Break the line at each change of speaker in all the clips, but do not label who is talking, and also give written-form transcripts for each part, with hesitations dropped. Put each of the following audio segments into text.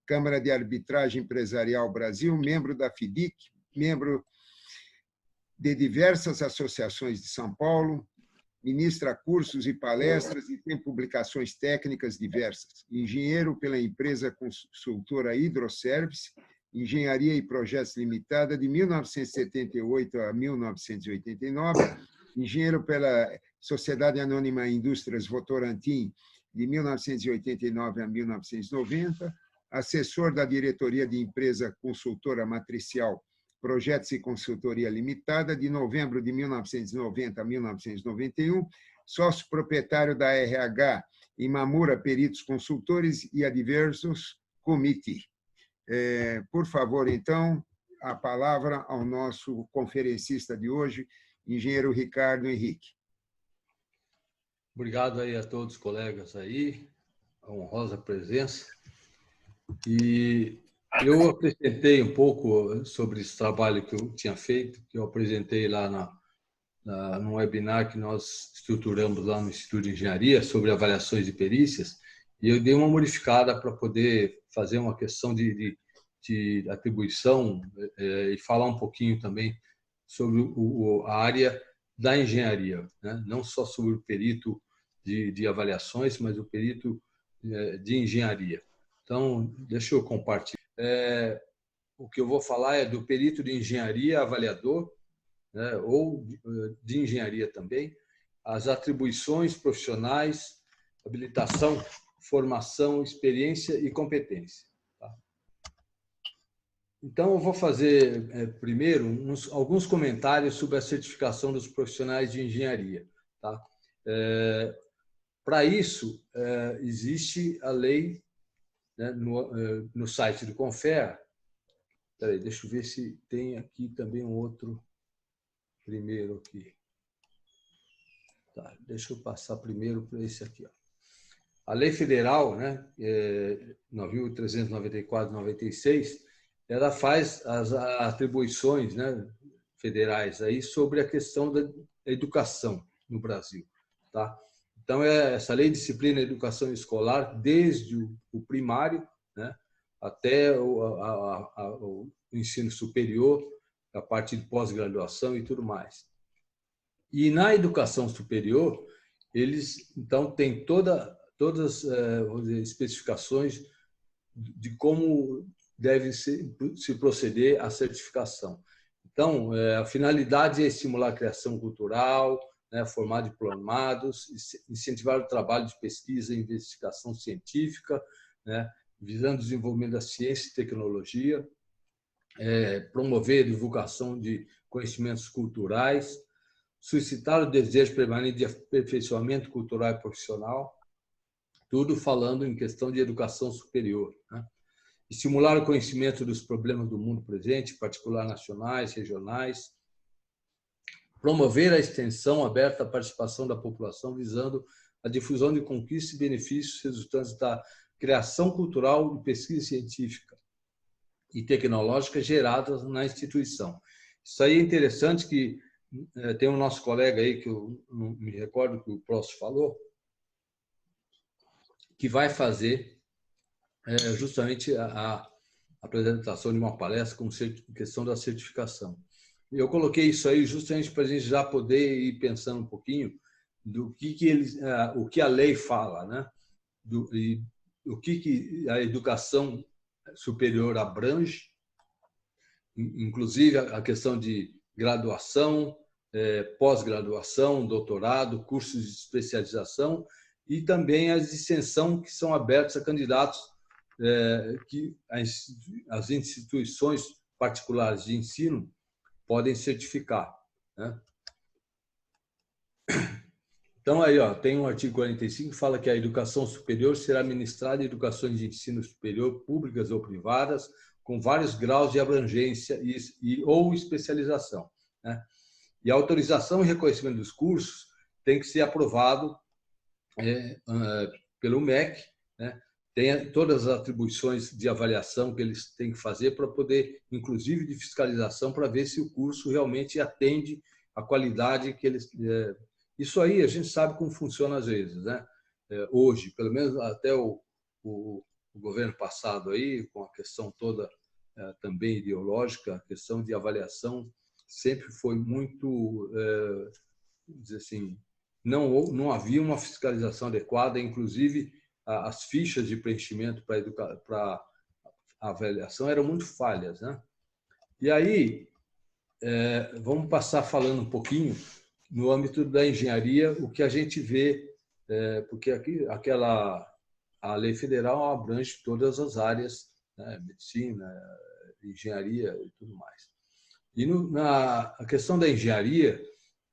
Câmara de Arbitragem Empresarial Brasil, membro da FIDIC, membro de diversas associações de São Paulo, ministra cursos e palestras e tem publicações técnicas diversas. Engenheiro pela empresa consultora Hidroservice, Engenharia e Projetos Limitada, de 1978 a 1989, engenheiro pela Sociedade Anônima Indústrias Votorantim, de 1989 a 1990, assessor da diretoria de empresa consultora matricial Projetos e Consultoria Limitada, de novembro de 1990 a 1991, sócio proprietário da RH Imamura Peritos Consultores e Adversos Committee. Por favor, então, a palavra ao nosso conferencista de hoje, engenheiro Ricardo Henrique.
Obrigado aí a todos os colegas aí, a honrosa presença. E eu apresentei um pouco sobre esse trabalho que eu tinha feito, que eu apresentei lá no webinar que nós estruturamos lá no Instituto de Engenharia sobre avaliações de perícias, e eu dei uma modificada para poder fazer uma questão de atribuição e falar um pouquinho também sobre a área da engenharia, né? Não só sobre o perito de avaliações, mas o perito de engenharia. Então, deixa eu compartilhar. O que eu vou falar é do perito de engenharia avaliador, né, ou de engenharia também, as atribuições profissionais, habilitação, formação, experiência e competência. Tá? Então, eu vou fazer primeiro alguns comentários sobre a certificação dos profissionais de engenharia. Tá? Para isso, existe a lei, né, no site do Confer. Peraí, deixa eu ver se tem aqui também um outro primeiro aqui. Tá, deixa eu passar primeiro para esse aqui. Ó. A Lei Federal, né, 9.394/96, ela faz as atribuições, né, federais aí sobre a questão da educação no Brasil. Tá? Então, essa lei disciplina a educação escolar desde o primário, né, até o ensino superior, a parte de pós-graduação e tudo mais. E na educação superior, eles, então, têm todas as especificações de como deve se proceder à certificação. Então, a finalidade é estimular a criação cultural, né, formar diplomados, incentivar o trabalho de pesquisa e investigação científica, né, visando o desenvolvimento da ciência e tecnologia, promover a divulgação de conhecimentos culturais, suscitar o desejo permanente de aperfeiçoamento cultural e profissional, tudo falando em questão de educação superior. Né? Estimular o conhecimento dos problemas do mundo presente, em particular nacionais, regionais, promover a extensão aberta à participação da população, visando a difusão de conquistas e benefícios resultantes da criação cultural e pesquisa científica e tecnológica geradas na instituição. Isso aí é interessante, que tem o nosso colega aí, que eu não me recordo que o próximo falou, que vai fazer justamente a apresentação de uma palestra com questão da certificação. Eu coloquei isso aí justamente para a gente já poder ir pensando um pouquinho do o que a lei fala, né? E o que a educação superior abrange, inclusive a questão de graduação, pós-graduação, doutorado, cursos de especialização e também as de extensão que são abertos a candidatos que as instituições particulares de ensino podem certificar. Né? Então, aí tem um artigo 45 que fala que a educação superior será ministrada em educações de ensino superior, públicas ou privadas, com vários graus de abrangência ou especialização. Né? E a autorização e reconhecimento dos cursos tem que ser aprovado pelo MEC, né? Tem todas as atribuições de avaliação que eles têm que fazer para poder, inclusive de fiscalização, para ver se o curso realmente atende a qualidade que eles... Isso aí a gente sabe como funciona às vezes, né? Hoje, pelo menos até o o governo passado aí, com a questão toda também ideológica, a questão de avaliação sempre foi muito, dizer assim, não havia uma fiscalização adequada, inclusive as fichas de preenchimento para a avaliação eram muito falhas, né? E aí, vamos passar falando um pouquinho no âmbito da engenharia, o que a gente vê, porque aqui a lei federal abrange todas as áreas, né? Medicina, engenharia e tudo mais. E a questão da engenharia,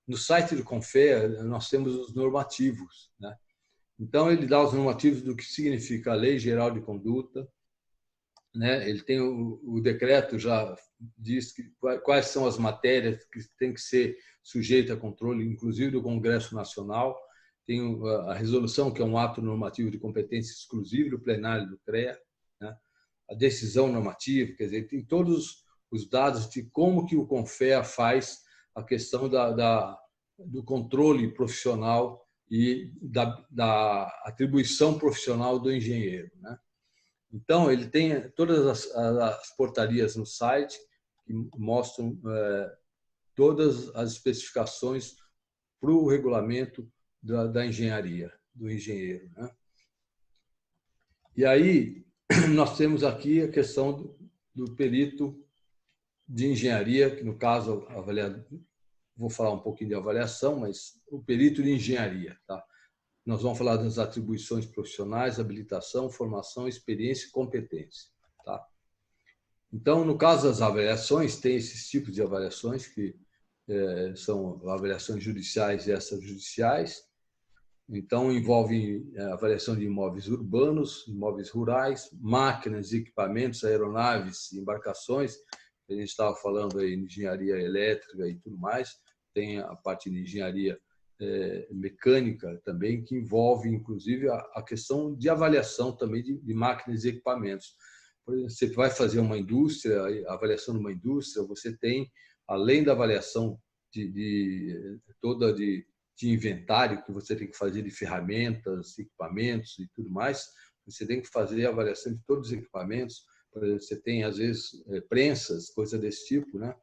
no site do CONFEA, nós temos os normativos, né? Então, ele dá os normativos do que significa a Lei Geral de Conduta, né? Ele tem o decreto, já diz quais são as matérias que têm que ser sujeitas a controle, inclusive do Congresso Nacional. Tem a resolução, que é um ato normativo de competência exclusiva do plenário do CREA, né? A decisão normativa, quer dizer, tem todos os dados de como que o CONFEA faz a questão do controle profissional e da atribuição profissional do engenheiro, né? Então, ele tem todas as portarias no site que mostram todas as especificações para o regulamento da engenharia, do engenheiro, né? E aí, nós temos aqui a questão do perito de engenharia, que no caso, vou falar um pouquinho de avaliação, mas o perito de engenharia, tá? Nós vamos falar das atribuições profissionais, habilitação, formação, experiência e competência, tá? Então, no caso das avaliações, tem esses tipos de avaliações que são avaliações judiciais e extrajudiciais. Então, envolvem a avaliação de imóveis urbanos, imóveis rurais, máquinas, equipamentos, aeronaves, embarcações. A gente estava falando aí de engenharia elétrica e tudo mais. Tem a parte de engenharia mecânica também, que envolve, inclusive, a questão de avaliação também de máquinas e equipamentos. Por exemplo, você vai fazer uma indústria, a avaliação de uma indústria, você tem, além da avaliação toda de inventário que você tem que fazer de ferramentas, equipamentos e tudo mais, você tem que fazer a avaliação de todos os equipamentos. Por exemplo, você tem, às vezes, prensas, coisa desse tipo, né?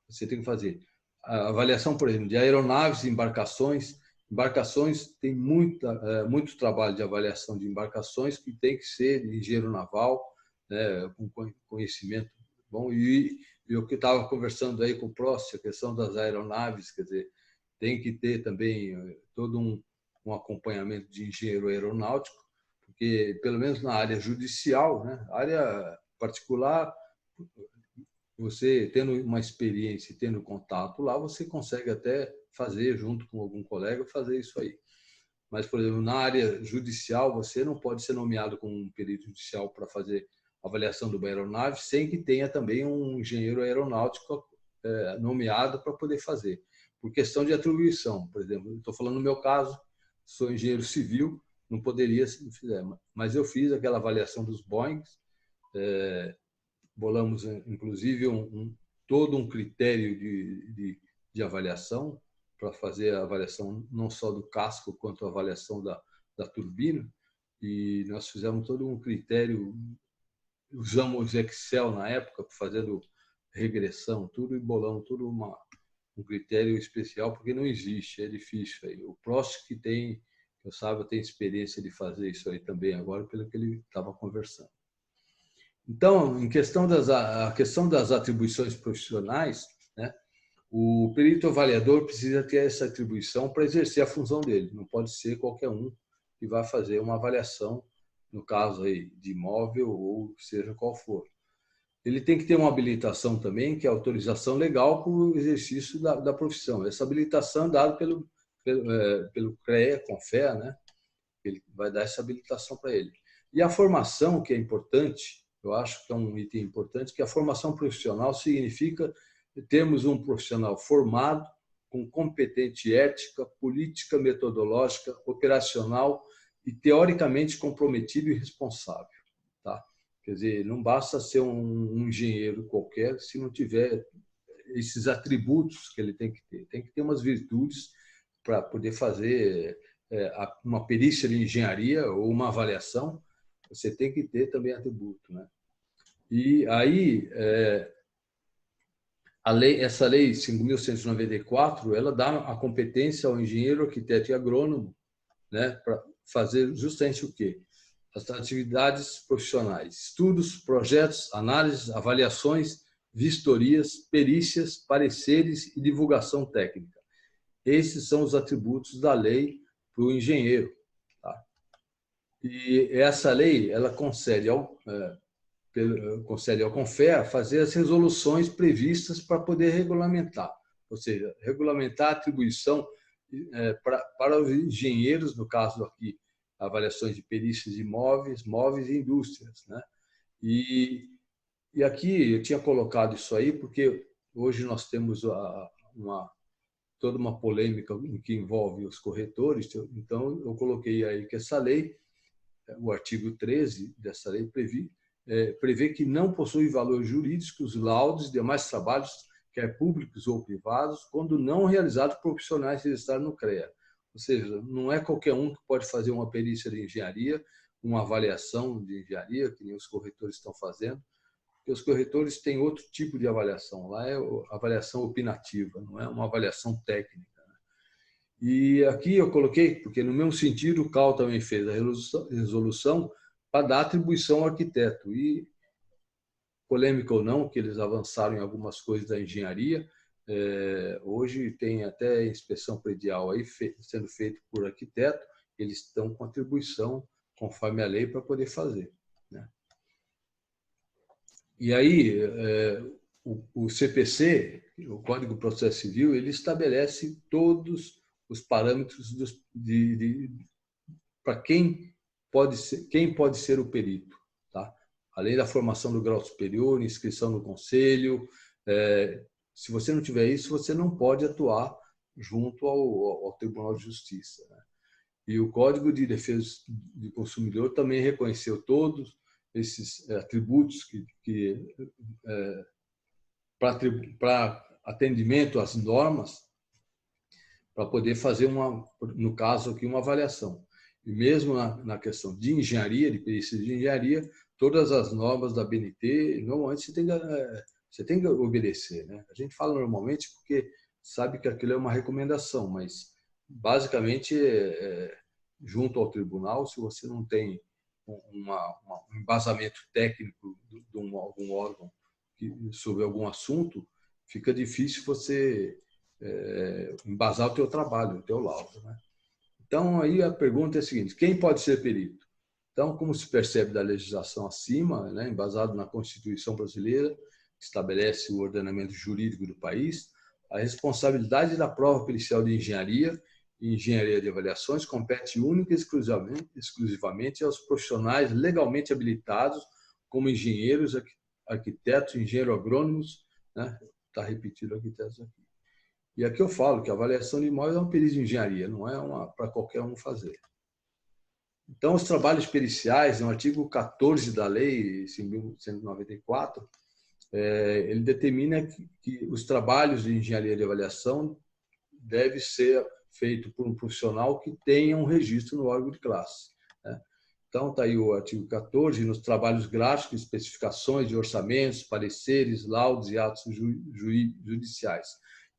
Você tem que fazer a avaliação, por exemplo, de aeronaves e embarcações. Embarcações tem muito trabalho de avaliação de embarcações que tem que ser de engenheiro naval, né, com conhecimento bom. E eu que estava conversando aí com o Prost, a questão das aeronaves, quer dizer, tem que ter também todo um acompanhamento de engenheiro aeronáutico, porque, pelo menos na área judicial, né, área particular, você tendo uma experiência e tendo contato lá, você consegue até fazer, junto com algum colega, fazer isso aí. Mas, por exemplo, na área judicial, você não pode ser nomeado como um perito judicial para fazer avaliação de uma aeronave sem que tenha também um engenheiro aeronáutico nomeado para poder fazer. Por questão de atribuição, por exemplo, estou falando no meu caso, sou engenheiro civil, não poderia se fizer, mas eu fiz aquela avaliação dos Boeings, bolamos, inclusive, todo um critério de avaliação para fazer a avaliação não só do casco, quanto a avaliação da turbina, e nós fizemos todo um critério, usamos Excel na época para fazer regressão, tudo, e bolamos tudo um critério especial, porque não existe, é difícil. Aí. O Prost que tem, eu saiba, tem experiência de fazer isso aí também agora, pelo que ele estava conversando. Então, em questão a questão das atribuições profissionais, né, o perito avaliador precisa ter essa atribuição para exercer a função dele. Não pode ser qualquer um que vai fazer uma avaliação, no caso aí de imóvel ou seja qual for. Ele tem que ter uma habilitação também, que é a autorização legal para o exercício da profissão. Essa habilitação é dada pelo CREA, CONFEA, né? Ele vai dar essa habilitação para ele. E a formação, que é importante, eu acho que é um item importante, que a formação profissional significa termos um profissional formado, com competente ética, política, metodológica, operacional e teoricamente comprometido e responsável, tá? Quer dizer, não basta ser um engenheiro qualquer se não tiver esses atributos que ele tem que ter. Tem que ter umas virtudes para poder fazer uma perícia de engenharia ou uma avaliação, você tem que ter também atributo, né? E aí, essa lei 5.194, ela dá a competência ao engenheiro, arquiteto e agrônomo, né, para fazer justamente o quê? As atividades profissionais, estudos, projetos, análises, avaliações, vistorias, perícias, pareceres e divulgação técnica. Esses são os atributos da lei para o engenheiro. Tá? E essa lei, ela concede ao CONFEA fazer as resoluções previstas para poder regulamentar, ou seja, regulamentar a atribuição para os engenheiros, no caso aqui, avaliações de perícias de imóveis, móveis e indústrias, né? E aqui eu tinha colocado isso aí porque hoje nós temos toda uma polêmica que envolve os corretores, então eu coloquei aí que essa lei, o artigo 13 dessa lei prevê que não possui valor jurídico os laudos e demais trabalhos, quer públicos ou privados, quando não realizados por profissionais registrados no CREA. Ou seja, não é qualquer um que pode fazer uma perícia de engenharia, uma avaliação de engenharia, que nem os corretores estão fazendo, porque os corretores têm outro tipo de avaliação. Lá é a avaliação opinativa, não é uma avaliação técnica. E aqui eu coloquei, porque no mesmo sentido o CAL também fez a resolução para dar atribuição ao arquiteto. E, polêmica ou não, que eles avançaram em algumas coisas da engenharia, hoje tem até inspeção predial aí sendo feito por arquiteto, eles estão com atribuição conforme a lei para poder fazer, né? E aí o CPC, o Código de Processo Civil, ele estabelece todos os parâmetros para quem pode ser o perito, tá? Além da formação do grau superior, inscrição no conselho. Se você não tiver isso, você não pode atuar junto ao Tribunal de Justiça, né? E o Código de Defesa do Consumidor também reconheceu todos esses atributos para atendimento às normas, para poder fazer, no caso aqui, uma avaliação. E mesmo na questão de engenharia, de perícia de engenharia, todas as normas da BNT, normalmente você tem que obedecer, né? A gente fala normalmente porque sabe que aquilo é uma recomendação, mas basicamente, junto ao tribunal, se você não tem um embasamento técnico de algum órgão sobre algum assunto, fica difícil você embasar o teu trabalho, o teu laudo, né? Então, aí a pergunta é a seguinte: quem pode ser perito? Então, como se percebe da legislação acima, né, embasado na Constituição brasileira, que estabelece o ordenamento jurídico do país, a responsabilidade da prova pericial de engenharia e engenharia de avaliações compete única e exclusivamente aos profissionais legalmente habilitados como engenheiros, arquitetos, engenheiros agrônomos, né? Está repetido arquitetos aqui. E aqui eu falo que a avaliação de imóveis é uma perícia de engenharia, não é para qualquer um fazer. Então, os trabalhos periciais, no artigo 14 da Lei 5.194, ele determina que os trabalhos de engenharia de avaliação devem ser feitos por um profissional que tenha um registro no órgão de classe, né? Então, está aí o artigo 14, nos trabalhos gráficos, especificações de orçamentos, pareceres, laudos e atos judiciais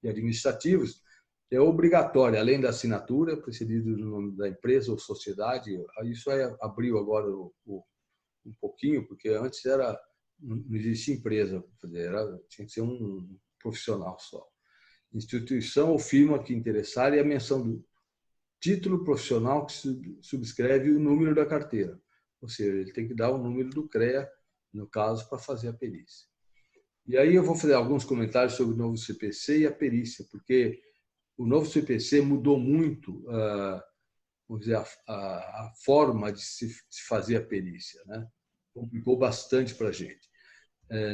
e administrativos, é obrigatório, além da assinatura, precedido do nome da empresa ou sociedade. Isso abriu agora um pouquinho, porque antes não existia empresa, tinha que ser um profissional só. Instituição ou firma que interessar e a menção do título profissional que subscreve o número da carteira. Ou seja, ele tem que dar o número do CREA, no caso, para fazer a perícia. E aí eu vou fazer alguns comentários sobre o novo CPC e a perícia, porque o novo CPC mudou muito, vamos dizer, a forma de se fazer a perícia, né? Complicou bastante para a gente.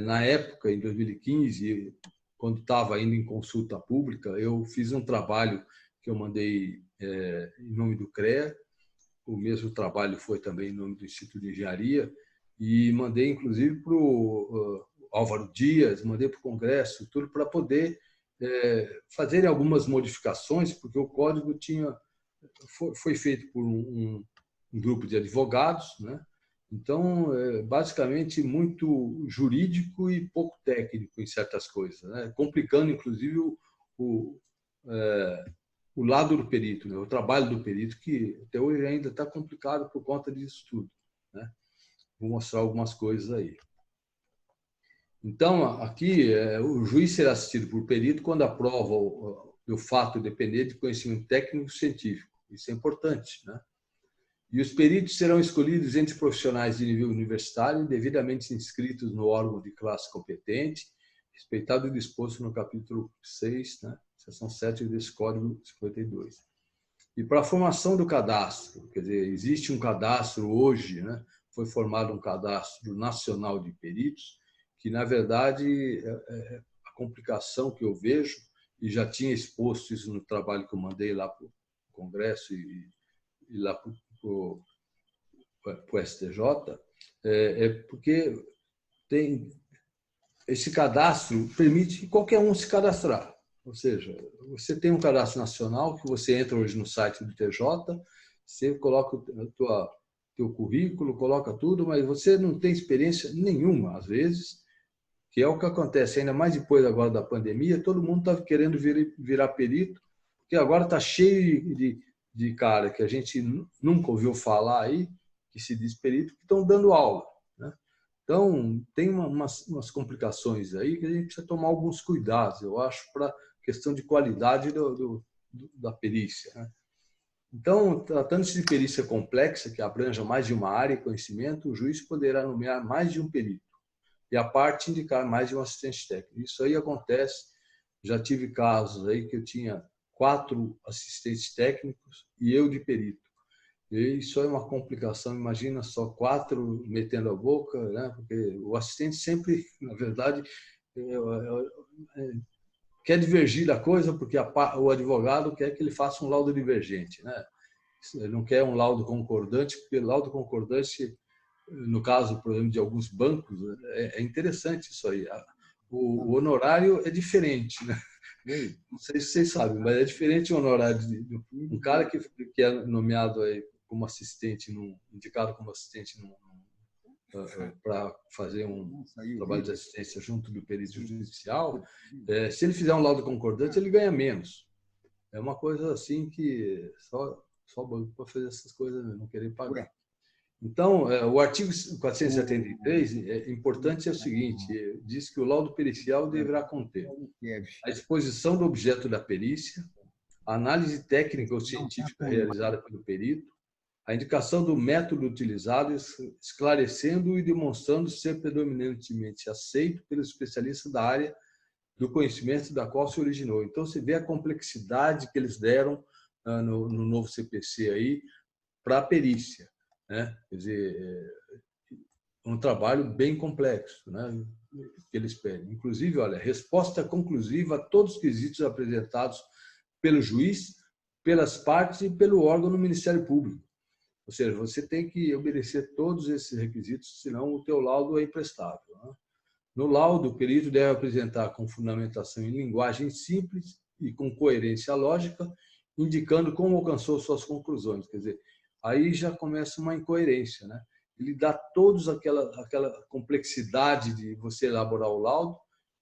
Na época, em 2015, quando estava indo em consulta pública, eu fiz um trabalho que eu mandei em nome do CREA, o mesmo trabalho foi também em nome do Instituto de Engenharia, e mandei, inclusive, para o Álvaro Dias, mandei para o Congresso, tudo para poder fazer algumas modificações, porque o código foi feito por um grupo de advogados, né? Então, é basicamente muito jurídico e pouco técnico em certas coisas, né? Complicando, inclusive, o, o lado do perito, né? O trabalho do perito, que até hoje ainda está complicado por conta disso tudo, né? Vou mostrar algumas coisas aí. Então, aqui, o juiz será assistido por perito quando a prova do fato depender de conhecimento técnico e científico. Isso é importante, né? E os peritos serão escolhidos entre profissionais de nível universitário, devidamente inscritos no órgão de classe competente, respeitado o disposto no capítulo 6, né? Seção 7 desse Código 52. E para a formação do cadastro, quer dizer, existe um cadastro hoje, né? Foi formado um cadastro nacional de peritos, que, na verdade, a complicação que eu vejo, e já tinha exposto isso no trabalho que eu mandei lá para o Congresso e lá para o STJ, porque esse cadastro permite que qualquer um se cadastrar. Ou seja, você tem um cadastro nacional que você entra hoje no site do TJ, você coloca o teu currículo, coloca tudo, mas você não tem experiência nenhuma, às vezes, que é o que acontece, ainda mais depois agora da pandemia, todo mundo está querendo virar perito, porque agora está cheio de cara que a gente nunca ouviu falar aí, que se diz perito, que estão dando aula, né? Então, tem umas complicações aí que a gente precisa tomar alguns cuidados, eu acho, para questão de qualidade da perícia, né? Então, tratando-se de perícia complexa, que abranja mais de uma área e conhecimento, o juiz poderá nomear mais de um perito e a parte indicar mais de um assistente técnico. Isso aí acontece, já tive casos aí que eu tinha 4 assistentes técnicos e eu de perito. E isso é uma complicação, imagina só 4 metendo a boca, né? Porque o assistente sempre, na verdade, quer divergir da coisa, porque o advogado quer que ele faça um laudo divergente, né? Ele não quer um laudo concordante, porque laudo concordante, no caso, por exemplo, de alguns bancos, é interessante isso aí. O honorário é diferente, né? Não sei se vocês sabem, mas é diferente o honorário de um cara que é nomeado aí como assistente, indicado como assistente para fazer um trabalho de assistência junto do perito judicial. Se ele fizer um laudo concordante, ele ganha menos. É uma coisa assim que só o banco para fazer essas coisas, não querer pagar. Então, o artigo 473 é importante, é o seguinte, diz que o laudo pericial deverá conter a exposição do objeto da perícia, a análise técnica ou científica realizada pelo perito, a indicação do método utilizado, esclarecendo e demonstrando ser predominantemente aceito pelo especialista da área do conhecimento da qual se originou. Então, você vê a complexidade que eles deram no novo CPC aí para a perícia, né? Quer dizer, um trabalho bem complexo, né? Que eles pedem. Inclusive, olha, resposta conclusiva a todos os quesitos apresentados pelo juiz, pelas partes e pelo órgão do Ministério Público. Ou seja, você tem que obedecer todos esses requisitos, senão o teu laudo é imprestável, né? No laudo, o perito deve apresentar com fundamentação em linguagem simples e com coerência lógica, indicando como alcançou suas conclusões. Quer dizer, aí já começa uma incoerência, né? Ele dá todos aquela complexidade de você elaborar o laudo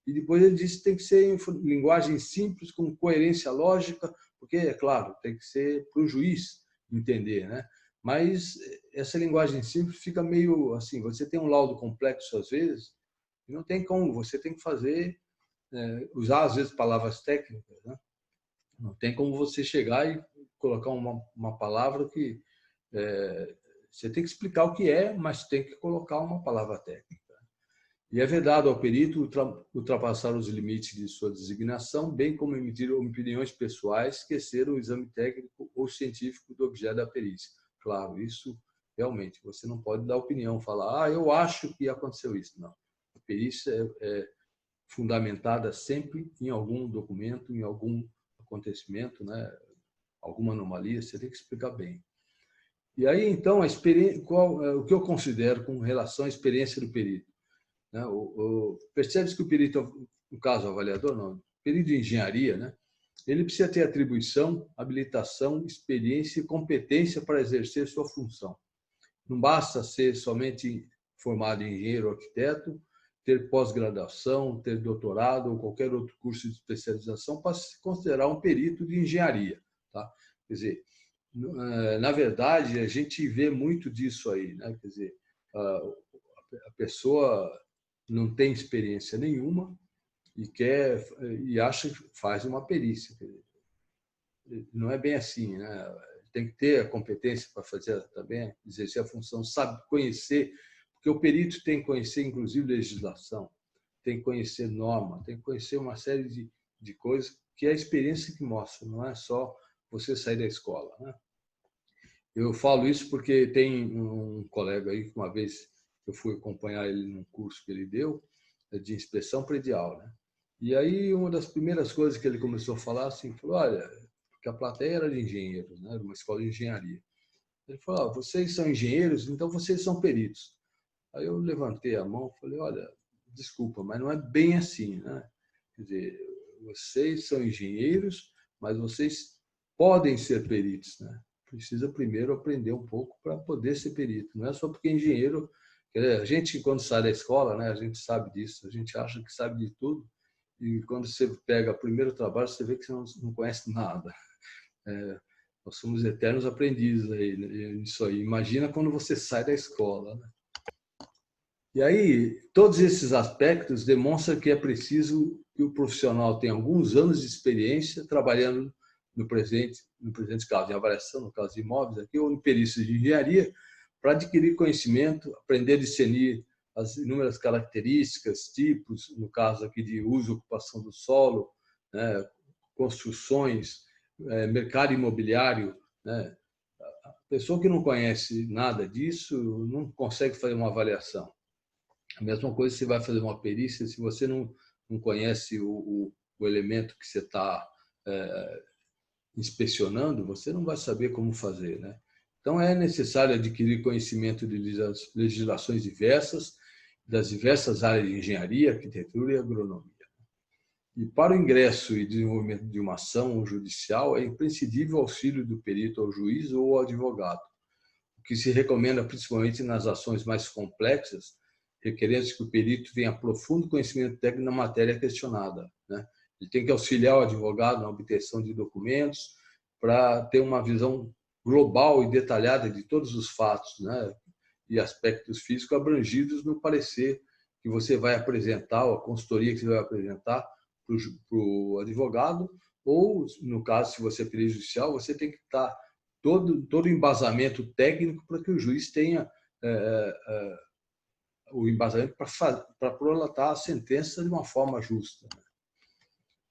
e depois ele diz que tem que ser em linguagem simples, com coerência lógica, porque, é claro, tem que ser para o juiz entender, né? Mas essa linguagem simples fica meio assim, você tem um laudo complexo às vezes, e não tem como, você tem que fazer, usar às vezes palavras técnicas, né? Não tem como você chegar e colocar uma palavra que você tem que explicar o que é, mas tem que colocar uma palavra técnica. E é vedado ao perito ultrapassar os limites de sua designação, bem como emitir opiniões pessoais, esquecer o exame técnico ou científico do objeto da perícia. Claro, isso realmente, você não pode dar opinião, falar, eu acho que aconteceu isso. Não. A perícia é fundamentada sempre em algum documento, em algum acontecimento, né? Alguma anomalia, você tem que explicar bem. E aí, então, o que eu considero com relação à experiência do perito? Né? Percebe-se que o perito, no caso, o avaliador, não, perito de engenharia, né? Ele precisa ter atribuição, habilitação, experiência e competência para exercer sua função. Não basta ser somente formado em engenheiro ou arquiteto, ter pós-graduação, ter doutorado ou qualquer outro curso de especialização para se considerar um perito de engenharia. Tá? Quer dizer, na verdade, a gente vê muito disso aí. Né? Quer dizer, a pessoa não tem experiência nenhuma e acha que faz uma perícia. Não é bem assim, né? Tem que ter a competência para fazer também, exercer a função, sabe conhecer, porque o perito tem que conhecer, inclusive, legislação, tem que conhecer norma, tem que conhecer uma série de coisas que é a experiência que mostra, não é só você sair da escola. Né? Eu falo isso porque tem um colega aí que uma vez eu fui acompanhar ele num curso que ele deu de inspeção predial, né? E aí uma das primeiras coisas que ele começou a falar assim, falou, olha, que a plateia era de engenheiros, né? Era uma escola de engenharia. Ele falou, vocês são engenheiros, então vocês são peritos. Aí eu levantei a mão e falei, olha, desculpa, mas não é bem assim, né? Quer dizer, vocês são engenheiros, mas vocês podem ser peritos, né? Precisa primeiro aprender um pouco para poder ser perito. Não é só porque engenheiro... A gente, quando sai da escola, né, a gente sabe disso, a gente acha que sabe de tudo, e quando você pega o primeiro trabalho, você vê que você não conhece nada. Nós somos eternos aprendizes aí, nisso aí. Imagina quando você sai da escola. Né? E aí, todos esses aspectos demonstram que é preciso que o profissional tenha alguns anos de experiência trabalhando no presente caso, em avaliação, no caso de imóveis, aqui, ou em perícias de engenharia, para adquirir conhecimento, aprender a discernir as inúmeras características, tipos, no caso aqui de uso e ocupação do solo, né, construções, mercado imobiliário. Né? A pessoa que não conhece nada disso não consegue fazer uma avaliação. A mesma coisa se vai fazer uma perícia, se você não conhece o elemento que você está inspecionando, você não vai saber como fazer. Né? Então, é necessário adquirir conhecimento de legislações diversas, das diversas áreas de engenharia, arquitetura e agronomia. E para o ingresso e desenvolvimento de uma ação judicial, é imprescindível o auxílio do perito ao juiz ou ao advogado, o que se recomenda principalmente nas ações mais complexas, requerendo que o perito tenha profundo conhecimento técnico na matéria questionada. Né? Ele tem que auxiliar o advogado na obtenção de documentos para ter uma visão global e detalhada de todos os fatos, né, e aspectos físicos abrangidos no parecer que você vai apresentar, ou a consultoria que você vai apresentar para o advogado, ou, no caso, se você é perito judicial, você tem que estar todo o embasamento técnico para que o juiz tenha o embasamento para prolatar a sentença de uma forma justa.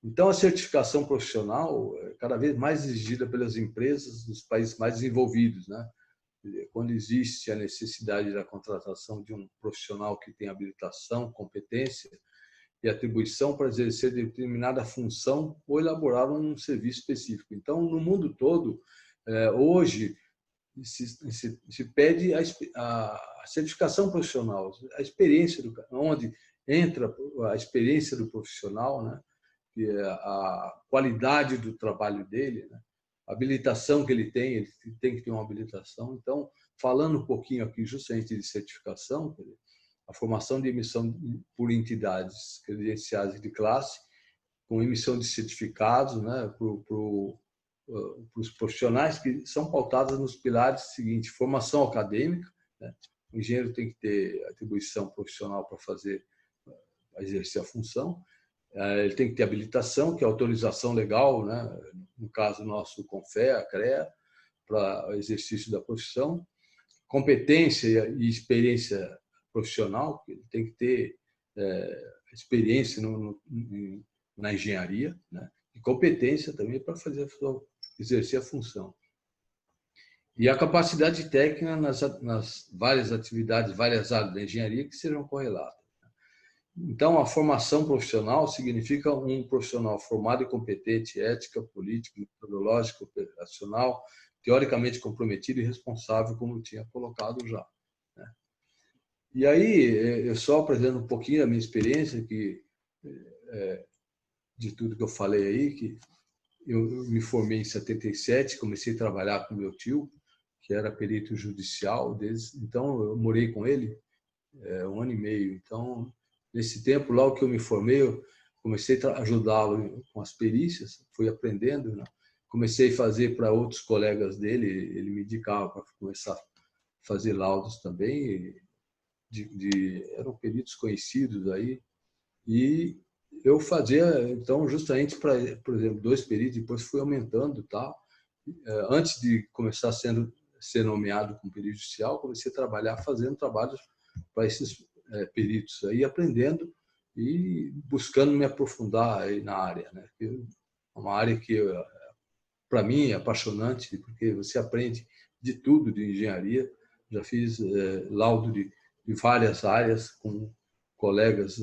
Então, a certificação profissional é cada vez mais exigida pelas empresas dos países mais desenvolvidos. Né? Quando existe a necessidade da contratação de um profissional que tem habilitação, competência e atribuição para exercer determinada função ou elaborar um serviço específico. Então, no mundo todo, hoje, se pede a certificação profissional, a experiência, onde entra a experiência do profissional, né? Que é a qualidade do trabalho dele, né? A habilitação que ele tem que ter uma habilitação. Então, falando um pouquinho aqui justamente de certificação, a formação de emissão por entidades credenciadas de classe, com emissão de certificados, né, para os profissionais que são pautadas nos pilares seguintes: formação acadêmica, né? O engenheiro tem que ter atribuição profissional para exercer a função. Ele tem que ter habilitação, que é autorização legal, né? No caso nosso, o CONFEA, a CREA, para o exercício da profissão. Competência e experiência profissional, que ele tem que ter experiência na engenharia, né? E competência também para exercer a função. E a capacidade técnica nas várias atividades, várias áreas da engenharia que sejam correlatas. Então, a formação profissional significa um profissional formado e competente, ética, política, metodológica, operacional, teoricamente comprometido e responsável, como eu tinha colocado já. Né? E aí, eu só apresento um pouquinho da minha experiência, de tudo que eu falei aí, que eu me formei em 77, comecei a trabalhar com meu tio, que era perito judicial. Então, eu morei com ele 1 ano e meio. Então, nesse tempo, logo que eu me formei, eu comecei a ajudá-lo com as perícias, fui aprendendo, né? Comecei a fazer para outros colegas dele, ele me indicava para começar a fazer laudos também, eram peritos conhecidos aí, e eu fazia, então, justamente para, por exemplo, 2 peritos, depois fui aumentando e tal. Antes de começar ser nomeado como perito judicial, comecei a trabalhar fazendo trabalhos para esses peritos aí, aprendendo e buscando me aprofundar aí na área, né? É uma área que, para mim, é apaixonante, porque você aprende de tudo de engenharia. Já fiz laudo de várias áreas, com colegas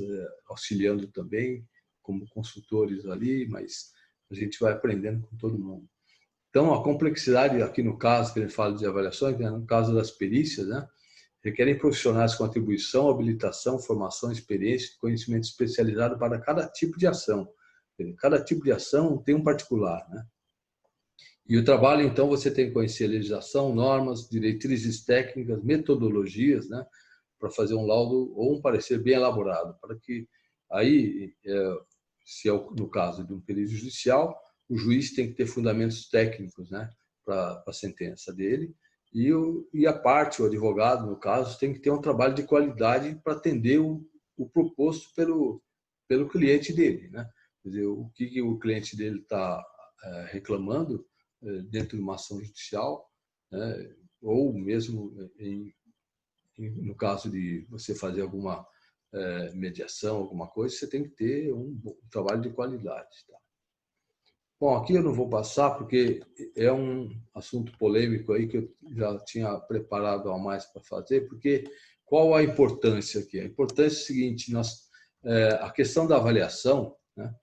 auxiliando também, como consultores ali, mas a gente vai aprendendo com todo mundo. Então, a complexidade aqui no caso, que a gente fala de avaliações, né, no caso das perícias, né, requerem profissionais com atribuição, habilitação, formação, experiência e conhecimento especializado para cada tipo de ação. Cada tipo de ação tem um particular, né? E o trabalho, então, você tem que conhecer legislação, normas, diretrizes técnicas, metodologias, né, para fazer um laudo ou um parecer bem elaborado, para que aí, se é no caso de um perito judicial, o juiz tem que ter fundamentos técnicos, né, para a sentença dele, e a parte, o advogado, no caso, tem que ter um trabalho de qualidade para atender o proposto pelo cliente dele, né? Quer dizer, o que o cliente dele está reclamando dentro de uma ação judicial, né, ou mesmo no caso de você fazer alguma mediação, alguma coisa, você tem que ter um trabalho de qualidade. Tá? Bom, aqui eu não vou passar porque é um assunto polêmico aí que eu já tinha preparado a mais para fazer, porque qual a importância aqui? A importância é a seguinte, a questão da avaliação, né?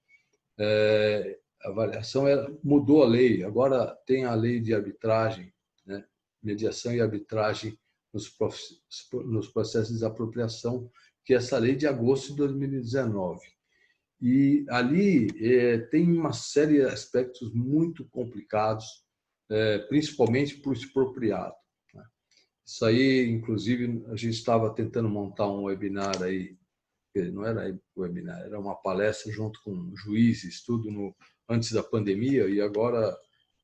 A avaliação mudou a lei, agora tem a lei de arbitragem, né? Mediação e arbitragem nos processos de desapropriação, que é essa lei de agosto de 2019. E ali tem uma série de aspectos muito complicados, principalmente para o expropriado. Né? Isso aí, inclusive, a gente estava tentando montar um webinar aí, não era webinar, era uma palestra junto com juízes, tudo antes da pandemia, e agora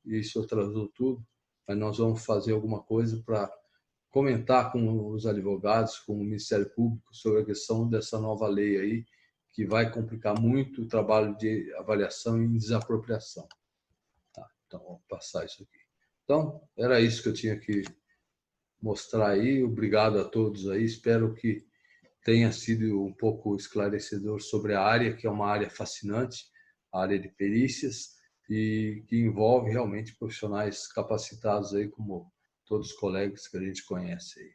isso atrasou tudo, mas nós vamos fazer alguma coisa para comentar com os advogados, com o Ministério Público, sobre a questão dessa nova lei aí, que vai complicar muito o trabalho de avaliação e desapropriação. Tá, então, vou passar isso aqui. Então, era isso que eu tinha que mostrar aí. Obrigado a todos aí. Espero que tenha sido um pouco esclarecedor sobre a área, que é uma área fascinante, a área de perícias, e que envolve realmente profissionais capacitados aí, como todos os colegas que a gente conhece aí.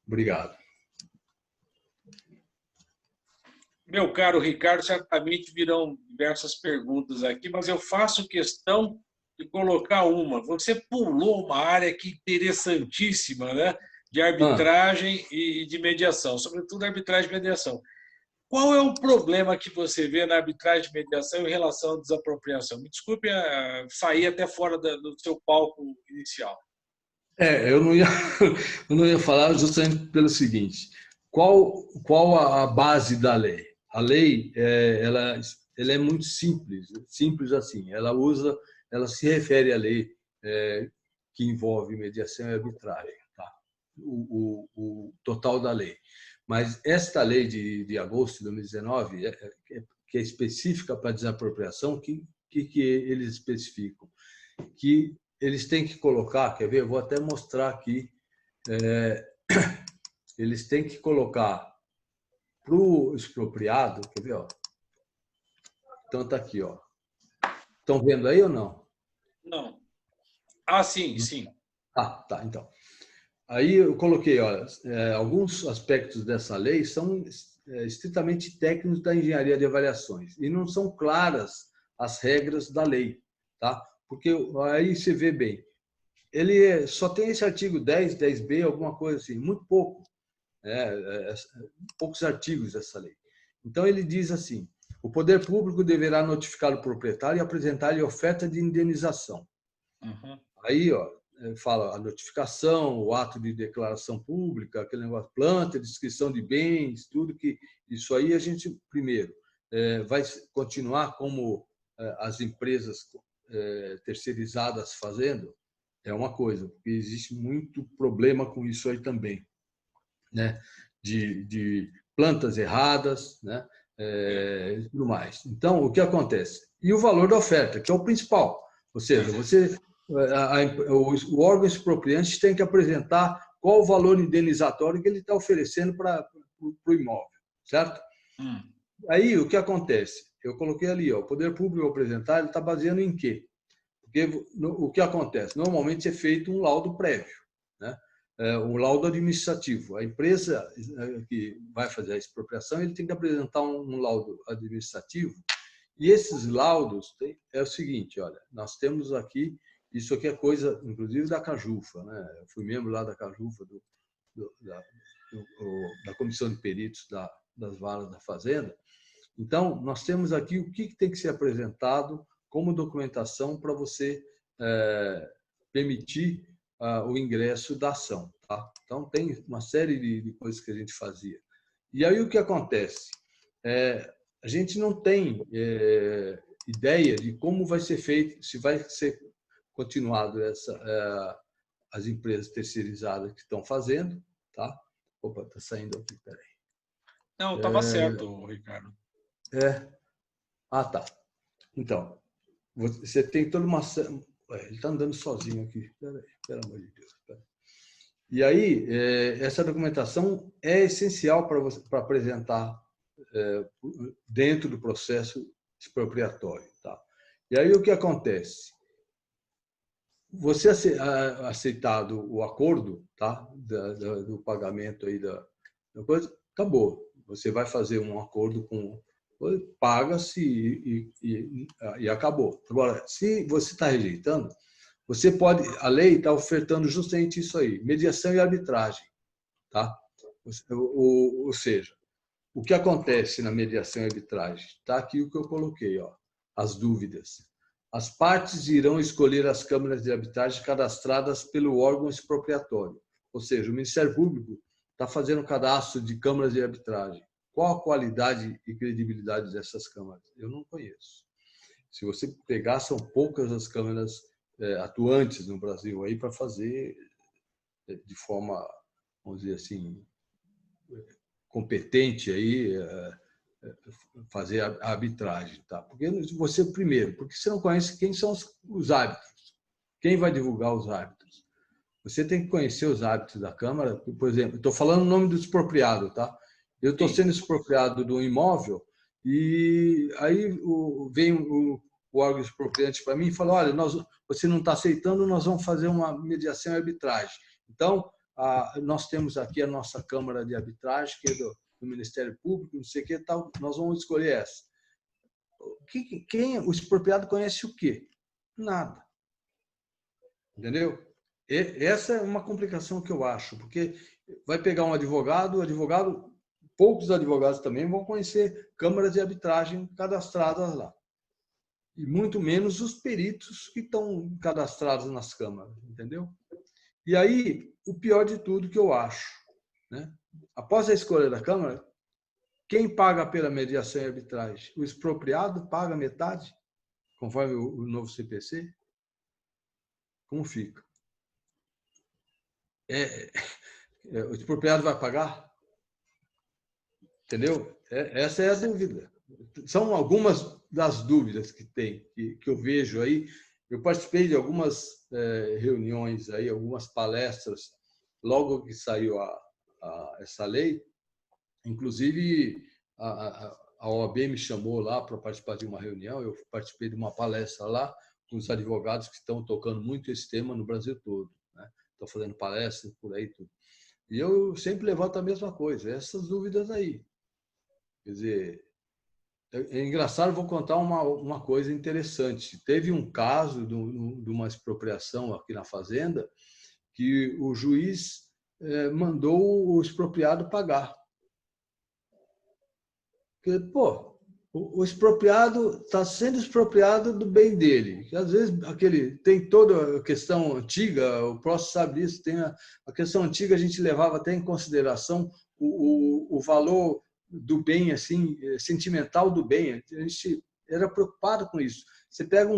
Obrigado.
Meu caro Ricardo, certamente virão diversas perguntas aqui, mas eu faço questão de colocar uma. Você pulou uma área que interessantíssima, né? De arbitragem e de mediação, sobretudo arbitragem e mediação. Qual é o problema que você vê na arbitragem e mediação em relação à desapropriação? Me desculpe sair até fora do seu palco inicial.
Eu não ia falar justamente pelo seguinte: qual a base da lei? A lei ela é muito simples assim. Ela se refere à lei que envolve mediação e arbitragem, tá? O total da lei. Mas esta lei de agosto de 2019, que é específica para desapropriação, que eles especificam? Que eles têm que colocar, quer ver? Eu vou até mostrar aqui. Eles têm que colocar para o expropriado, quer ver? Ó? Então está aqui, ó. Estão vendo aí ou não?
Não. Ah, sim, sim.
Ah, tá. Então, aí eu coloquei, ó, alguns aspectos dessa lei são estritamente técnicos da engenharia de avaliações e não são claras as regras da lei, tá? Porque aí você vê bem, ele só tem esse artigo 10, 10b, alguma coisa assim, muito pouco, poucos artigos dessa lei. Então ele diz assim: o poder público deverá notificar o proprietário e apresentar-lhe oferta de indenização.
Uhum.
Aí, ó, fala a notificação, o ato de declaração pública, aquele negócio, planta, descrição de bens, tudo que isso aí a gente, primeiro, vai continuar como as empresas terceirizadas fazendo, é uma coisa, porque existe muito problema com isso aí também, né? De plantas erradas, né? E tudo mais. Então, o que acontece? E o valor da oferta, que é o principal. Ou seja, o órgão expropriante tem que apresentar qual o valor indenizatório que ele está oferecendo para o imóvel, certo? Aí, o que acontece? Eu coloquei ali, ó, o poder público apresentar, ele está baseando em quê? Porque o que acontece? Normalmente é feito um laudo prévio, né? Um laudo administrativo. A empresa que vai fazer a expropriação, ele tem que apresentar um laudo administrativo. E esses laudos é o seguinte, olha, nós temos aqui, isso aqui é coisa, inclusive, da Cajufa, né? Eu fui membro lá da Cajufa, da Comissão de Peritos das Varas da Fazenda. Então, nós temos aqui o que tem que ser apresentado como documentação para você permitir o ingresso da ação. Tá? Então, tem uma série de coisas que a gente fazia. E aí o que acontece? A gente não tem ideia de como vai ser feito, se vai ser continuado as empresas terceirizadas que estão fazendo. Tá? Opa, está saindo aqui, peraí.
Não, estava certo, Ricardo.
Ah, tá. Então, você tem toda uma... Ele está andando sozinho aqui. Pelo amor de Deus. E aí, essa documentação é essencial para apresentar dentro do processo expropriatório. Tá? E aí, o que acontece? Você aceitado o acordo, tá? do pagamento aí da coisa, acabou. Você vai fazer um acordo com... paga-se e acabou. Agora, se você está rejeitando, você pode, a lei está ofertando justamente isso aí, mediação e arbitragem, tá? Ou seja, o que acontece na mediação e arbitragem? Está aqui o que eu coloquei, ó, as dúvidas. As partes irão escolher as câmaras de arbitragem cadastradas pelo órgão expropriatório, ou seja, o Ministério Público está fazendo o cadastro de câmaras de arbitragem. Qual a qualidade e credibilidade dessas câmaras? Eu não conheço. Se você pegar, são poucas as câmaras atuantes no Brasil aí para fazer de forma, vamos dizer assim, competente aí fazer a arbitragem, tá? Porque você primeiro, porque você não conhece quem são os árbitros, quem vai divulgar os árbitros. Você tem que conhecer os árbitros da Câmara. Por exemplo, estou falando o nome do expropriado, tá? Eu estou sendo expropriado de um imóvel e aí vem o órgão expropriante para mim e fala, olha, você não está aceitando, nós vamos fazer uma mediação e arbitragem. Então, nós temos aqui a nossa Câmara de Arbitragem, que é do Ministério Público, não sei o que tal, nós vamos escolher essa. O expropriado conhece o quê? Nada. Entendeu? Essa é uma complicação que eu acho, porque vai pegar um advogado, poucos advogados também vão conhecer câmaras de arbitragem cadastradas lá. E muito menos os peritos que estão cadastrados nas câmaras, entendeu? E aí, o pior de tudo que eu acho, né? Após a escolha da Câmara, quem paga pela mediação e arbitragem? O expropriado paga metade, conforme o novo CPC? Como fica? O expropriado vai pagar? Entendeu? Essa é a dúvida. São algumas das dúvidas que tem, que eu vejo aí. Eu participei de algumas reuniões aí, algumas palestras, logo que saiu essa lei. Inclusive, a OAB me chamou lá para participar de uma reunião. Eu participei de uma palestra lá com os advogados que estão tocando muito esse tema no Brasil todo, né? Estão fazendo palestras por aí tudo. E eu sempre levanto a mesma coisa, essas dúvidas aí. Quer dizer, é engraçado, vou contar uma coisa interessante. Teve um caso de uma expropriação aqui na Fazenda que o juiz mandou o expropriado pagar. Porque, o expropriado está sendo expropriado do bem dele. Às vezes tem toda a questão antiga, o Prost sabe disso, tem a questão antiga, a gente levava até em consideração o valor do bem, assim, sentimental do bem. A gente era preocupado com isso. Você pega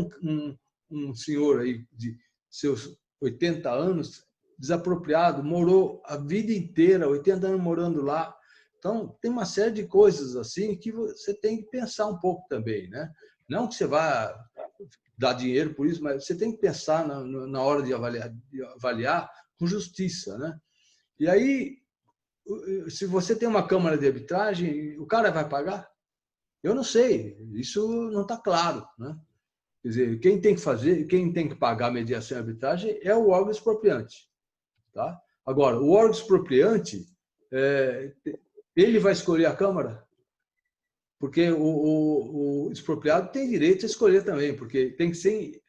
um senhor aí de seus 80 anos, desapropriado, morou a vida inteira, 80 anos morando lá. Então, tem uma série de coisas assim que você tem que pensar um pouco também, né? Não que você vá dar dinheiro por isso, mas você tem que pensar na hora de avaliar com justiça, né? E aí, se você tem uma câmara de arbitragem, o cara vai pagar? Eu não sei, isso não está claro, né? Quer dizer, quem tem que fazer, quem tem que pagar a mediação e arbitragem é o órgão expropriante, tá? Agora, o órgão expropriante, ele vai escolher a Câmara? Porque o expropriado tem direito a escolher também, porque tem que ser,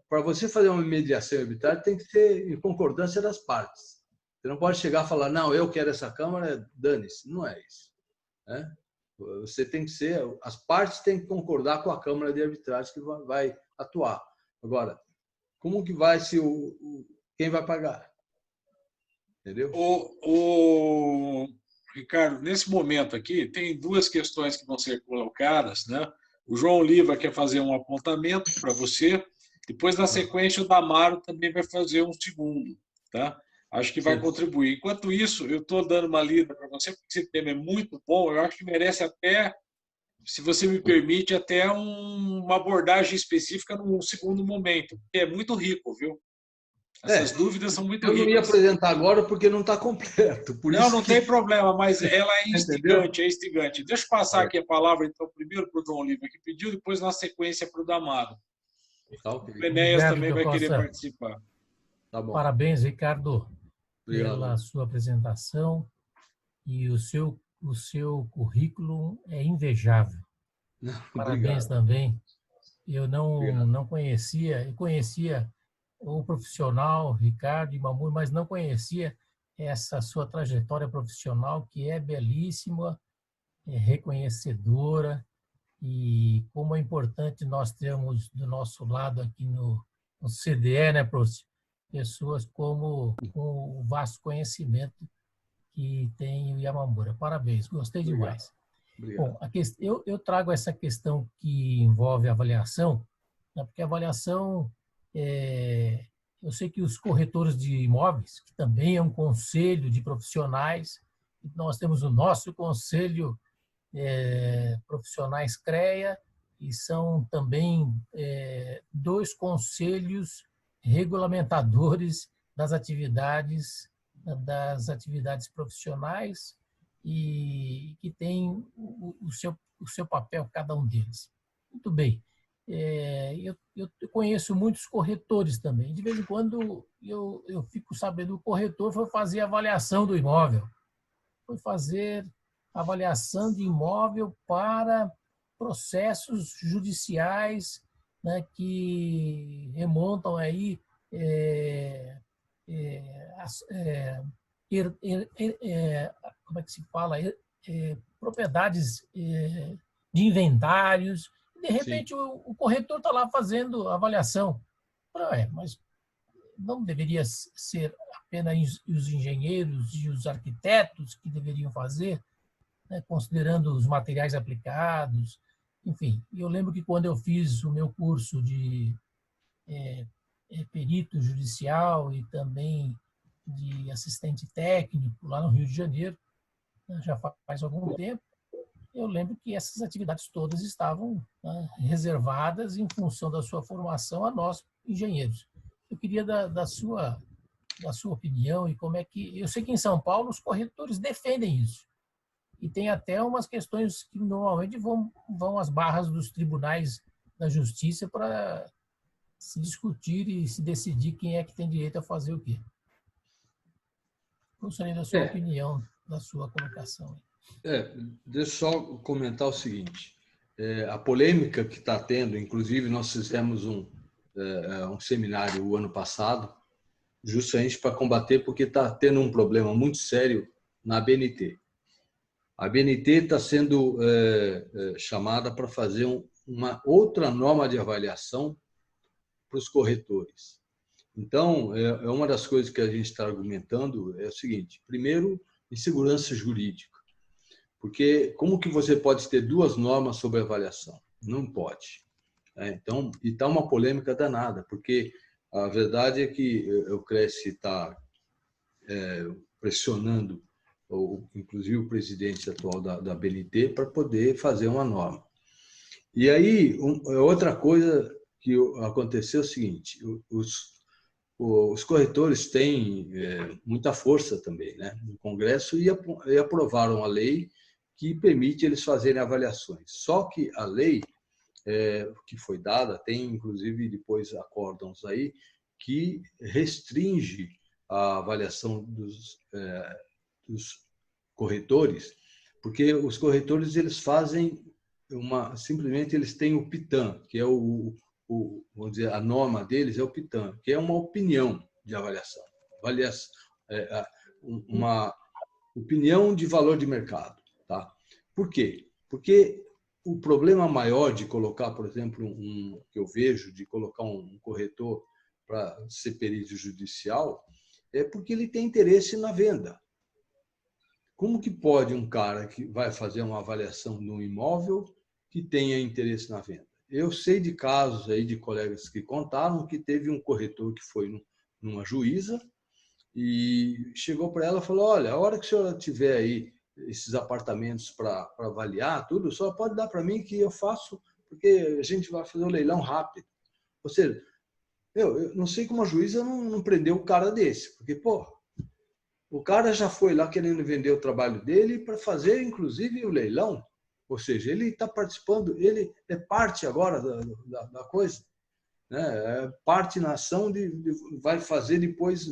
para você fazer uma mediação e arbitragem, tem que ser em concordância das partes. Você não pode chegar e falar, não, eu quero essa Câmara, dane-se. Não é isso, né? Você tem que ser, as partes têm que concordar com a Câmara de Arbitragem que vai atuar. Agora, como que vai se quem vai pagar? Entendeu?
Ricardo, nesse momento aqui, tem duas questões que vão ser colocadas, né? O João Oliva quer fazer um apontamento para você, depois, na sequência, o Damaro também vai fazer um segundo, tá? Acho que vai contribuir. Enquanto isso, eu estou dando uma lida para você, porque esse tema é muito bom, eu acho que merece até, se você me permite, até uma abordagem específica num segundo momento, porque é muito rico, viu? Essas dúvidas são muito ricas.
Eu não ia apresentar agora porque não está completo.
Não tem problema, mas ela é instigante, é instigante. Deixa eu passar aqui a palavra, então, primeiro para o João Oliva, que pediu, depois, na sequência, para o Damaro. O Enéas também vai querer participar.
Tá bom.
Parabéns, Ricardo,
Obrigado.
pela sua apresentação. E o seu currículo é invejável. Parabéns também. Eu não conhecia, eu conhecia o profissional Ricardo Imamura, mas não conhecia essa sua trajetória profissional, que é belíssima, é reconhecedora, e como é importante nós termos do nosso lado aqui no CDE, né, Prost? Pessoas com o vasto conhecimento que tem o Yamamura. Parabéns, gostei demais.
Obrigado.
Bom, eu trago essa questão que envolve a avaliação, né, porque a avaliação, eu sei que os corretores de imóveis, que também é um conselho de profissionais, nós temos o nosso conselho profissionais CREA, e são também dois conselhos regulamentadores das atividades profissionais, e que tem o seu papel, cada um deles. Muito bem. Eu conheço muitos corretores também. De vez em quando eu fico sabendo, o corretor foi fazer avaliação do imóvel. Foi fazer avaliação de imóvel para processos judiciais, né, que remontam aí como é que se fala? Propriedades de inventários. De repente, o corretor está lá fazendo avaliação. Mas não deveria ser apenas os engenheiros e os arquitetos que deveriam fazer, né, considerando os materiais aplicados. Enfim, eu lembro que quando eu fiz o meu curso de perito judicial e também de assistente técnico lá no Rio de Janeiro, já faz algum tempo, eu lembro que essas atividades todas estavam, né, reservadas em função da sua formação a nós, engenheiros. Eu queria da sua opinião, e como é que... Eu sei que em São Paulo os corretores defendem isso. E tem até umas questões que normalmente vão às barras dos tribunais da justiça para se discutir e se decidir quem é que tem direito a fazer o quê. Gostaria da sua opinião, da sua colocação.
Deixa eu só comentar o seguinte. A polêmica que está tendo, inclusive nós fizemos um seminário o ano passado, justamente para combater, porque está tendo um problema muito sério na ABNT. A BNT está sendo chamada para fazer uma outra norma de avaliação para os corretores. Então, uma das coisas que a gente está argumentando é o seguinte: primeiro, insegurança jurídica. Porque como que você pode ter duas normas sobre avaliação? Não pode. Então, e está uma polêmica danada, porque a verdade é que o Cresce está pressionando, inclusive o presidente atual da BNT, para poder fazer uma norma. E aí, outra coisa que aconteceu é o seguinte: os corretores têm muita força também, né, no Congresso, e aprovaram uma lei que permite eles fazerem avaliações. Só que a lei que foi dada, tem inclusive depois acórdãos aí, que restringe a avaliação dos corretores, porque os corretores eles fazem simplesmente eles têm o PITAM, que é vamos dizer, a norma deles é o PITAM, que é uma opinião de avaliação, uma opinião de valor de mercado, tá? Por quê? Porque o problema maior de colocar, por exemplo, que eu vejo de colocar um corretor para ser perito judicial é porque ele tem interesse na venda. Como que pode um cara que vai fazer uma avaliação de um imóvel que tenha interesse na venda? Eu sei de casos aí de colegas que contaram que teve um corretor que foi numa juíza e chegou para ela e falou: olha, a hora que a senhora tiver aí esses apartamentos para avaliar tudo, só pode dar para mim que eu faço, porque a gente vai fazer um leilão rápido. Ou seja, eu não sei como a juíza não prendeu um cara desse, porque, pô, o cara já foi lá querendo vender o trabalho dele para fazer, inclusive, o leilão. Ou seja, ele está participando, ele é parte agora da coisa, né? É parte na ação, vai fazer depois,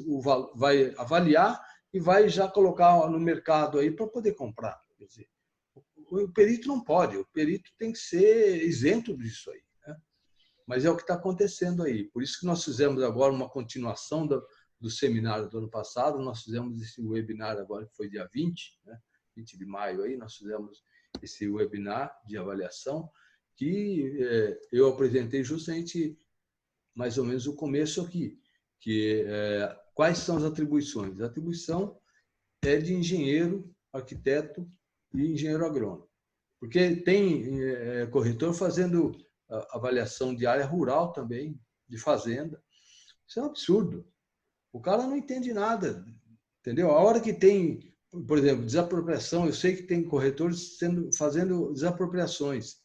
vai avaliar e vai já colocar no mercado aí para poder comprar. Quer dizer, o perito não pode, o perito tem que ser isento disso aí, né? Mas é o que está acontecendo aí. Por isso que nós fizemos agora uma continuação do seminário do ano passado, nós fizemos esse webinar agora, que foi dia 20, né? 20 de maio, aí, nós fizemos esse webinar de avaliação, que eu apresentei justamente mais ou menos o começo aqui, que quais são as atribuições? A atribuição é de engenheiro, arquiteto e engenheiro agrônomo. Porque tem corretor fazendo avaliação de área rural também, de fazenda. Isso é um absurdo. O cara não entende nada, entendeu? A hora que tem, por exemplo, desapropriação, eu sei que tem corretores fazendo desapropriações.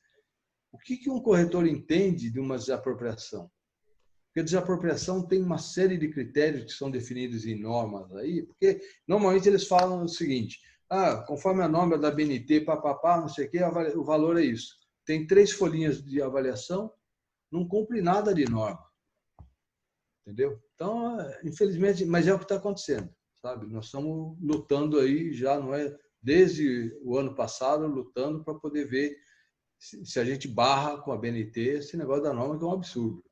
O que um corretor entende de uma desapropriação? Porque a desapropriação tem uma série de critérios que são definidos em normas aí, porque normalmente eles falam o seguinte: conforme a norma da BNT, papapá, não sei o quê, o valor é isso. Tem 3 folhinhas de avaliação, não cumpre nada de norma. Entendeu? Então, infelizmente, mas é o que está acontecendo, sabe? Nós estamos lutando aí, já não é desde o ano passado, lutando para poder ver se a gente barra com a BNT esse negócio da norma, que é um absurdo.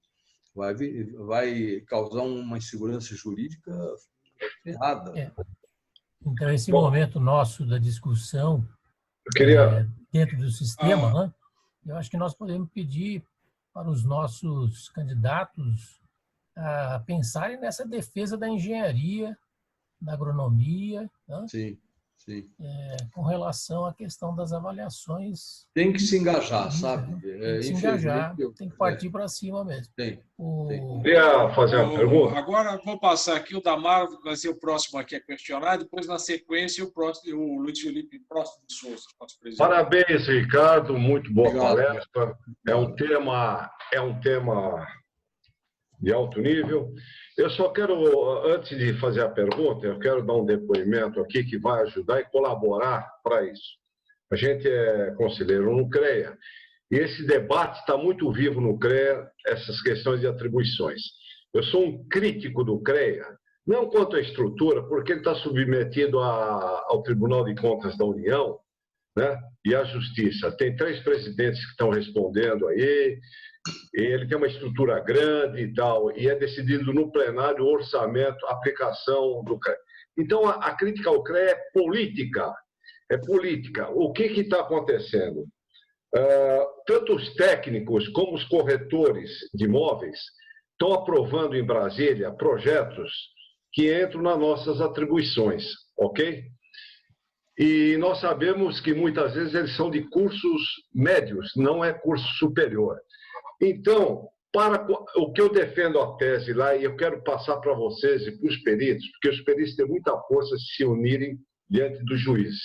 Vai causar uma insegurança jurídica errada.
Então, esse momento nosso da discussão dentro do sistema, né, eu acho que nós podemos pedir para os nossos candidatos a pensarem nessa defesa da engenharia, da agronomia, né?
Sim, sim.
Com relação à questão das avaliações.
Tem que se engajar, sabe?
Tem que se engajar, tem que partir para cima mesmo.
Tem.
Queria fazer uma pergunta?
Agora vou passar aqui, o Damaro vai ser o próximo aqui a questionar, depois, na sequência, o Luiz Felipe Próximo de Souza, nosso presidente.
Parabéns, Ricardo, muito boa
Obrigado.
palestra. É um tema de alto nível. Eu só quero, antes de fazer a pergunta, eu quero dar um depoimento aqui que vai ajudar e colaborar para isso. A gente é conselheiro no CREA e esse debate está muito vivo no CREA, essas questões de atribuições. Eu sou um crítico do CREA, não quanto à estrutura, porque ele está submetido ao Tribunal de Contas da União, né, e à Justiça. Tem 3 presidentes que estão respondendo aí, ele tem uma estrutura grande e tal, e é decidido no plenário o orçamento, a aplicação do CREA. Então, a crítica ao CREA é política, é política. O que está acontecendo? Tanto os técnicos como os corretores de imóveis estão aprovando em Brasília projetos que entram nas nossas atribuições, ok? E nós sabemos que muitas vezes eles são de cursos médios, não é curso superior. Então, para o que eu defendo a tese lá, e eu quero passar para vocês e para os peritos, porque os peritos têm muita força se se unirem diante dos juízes.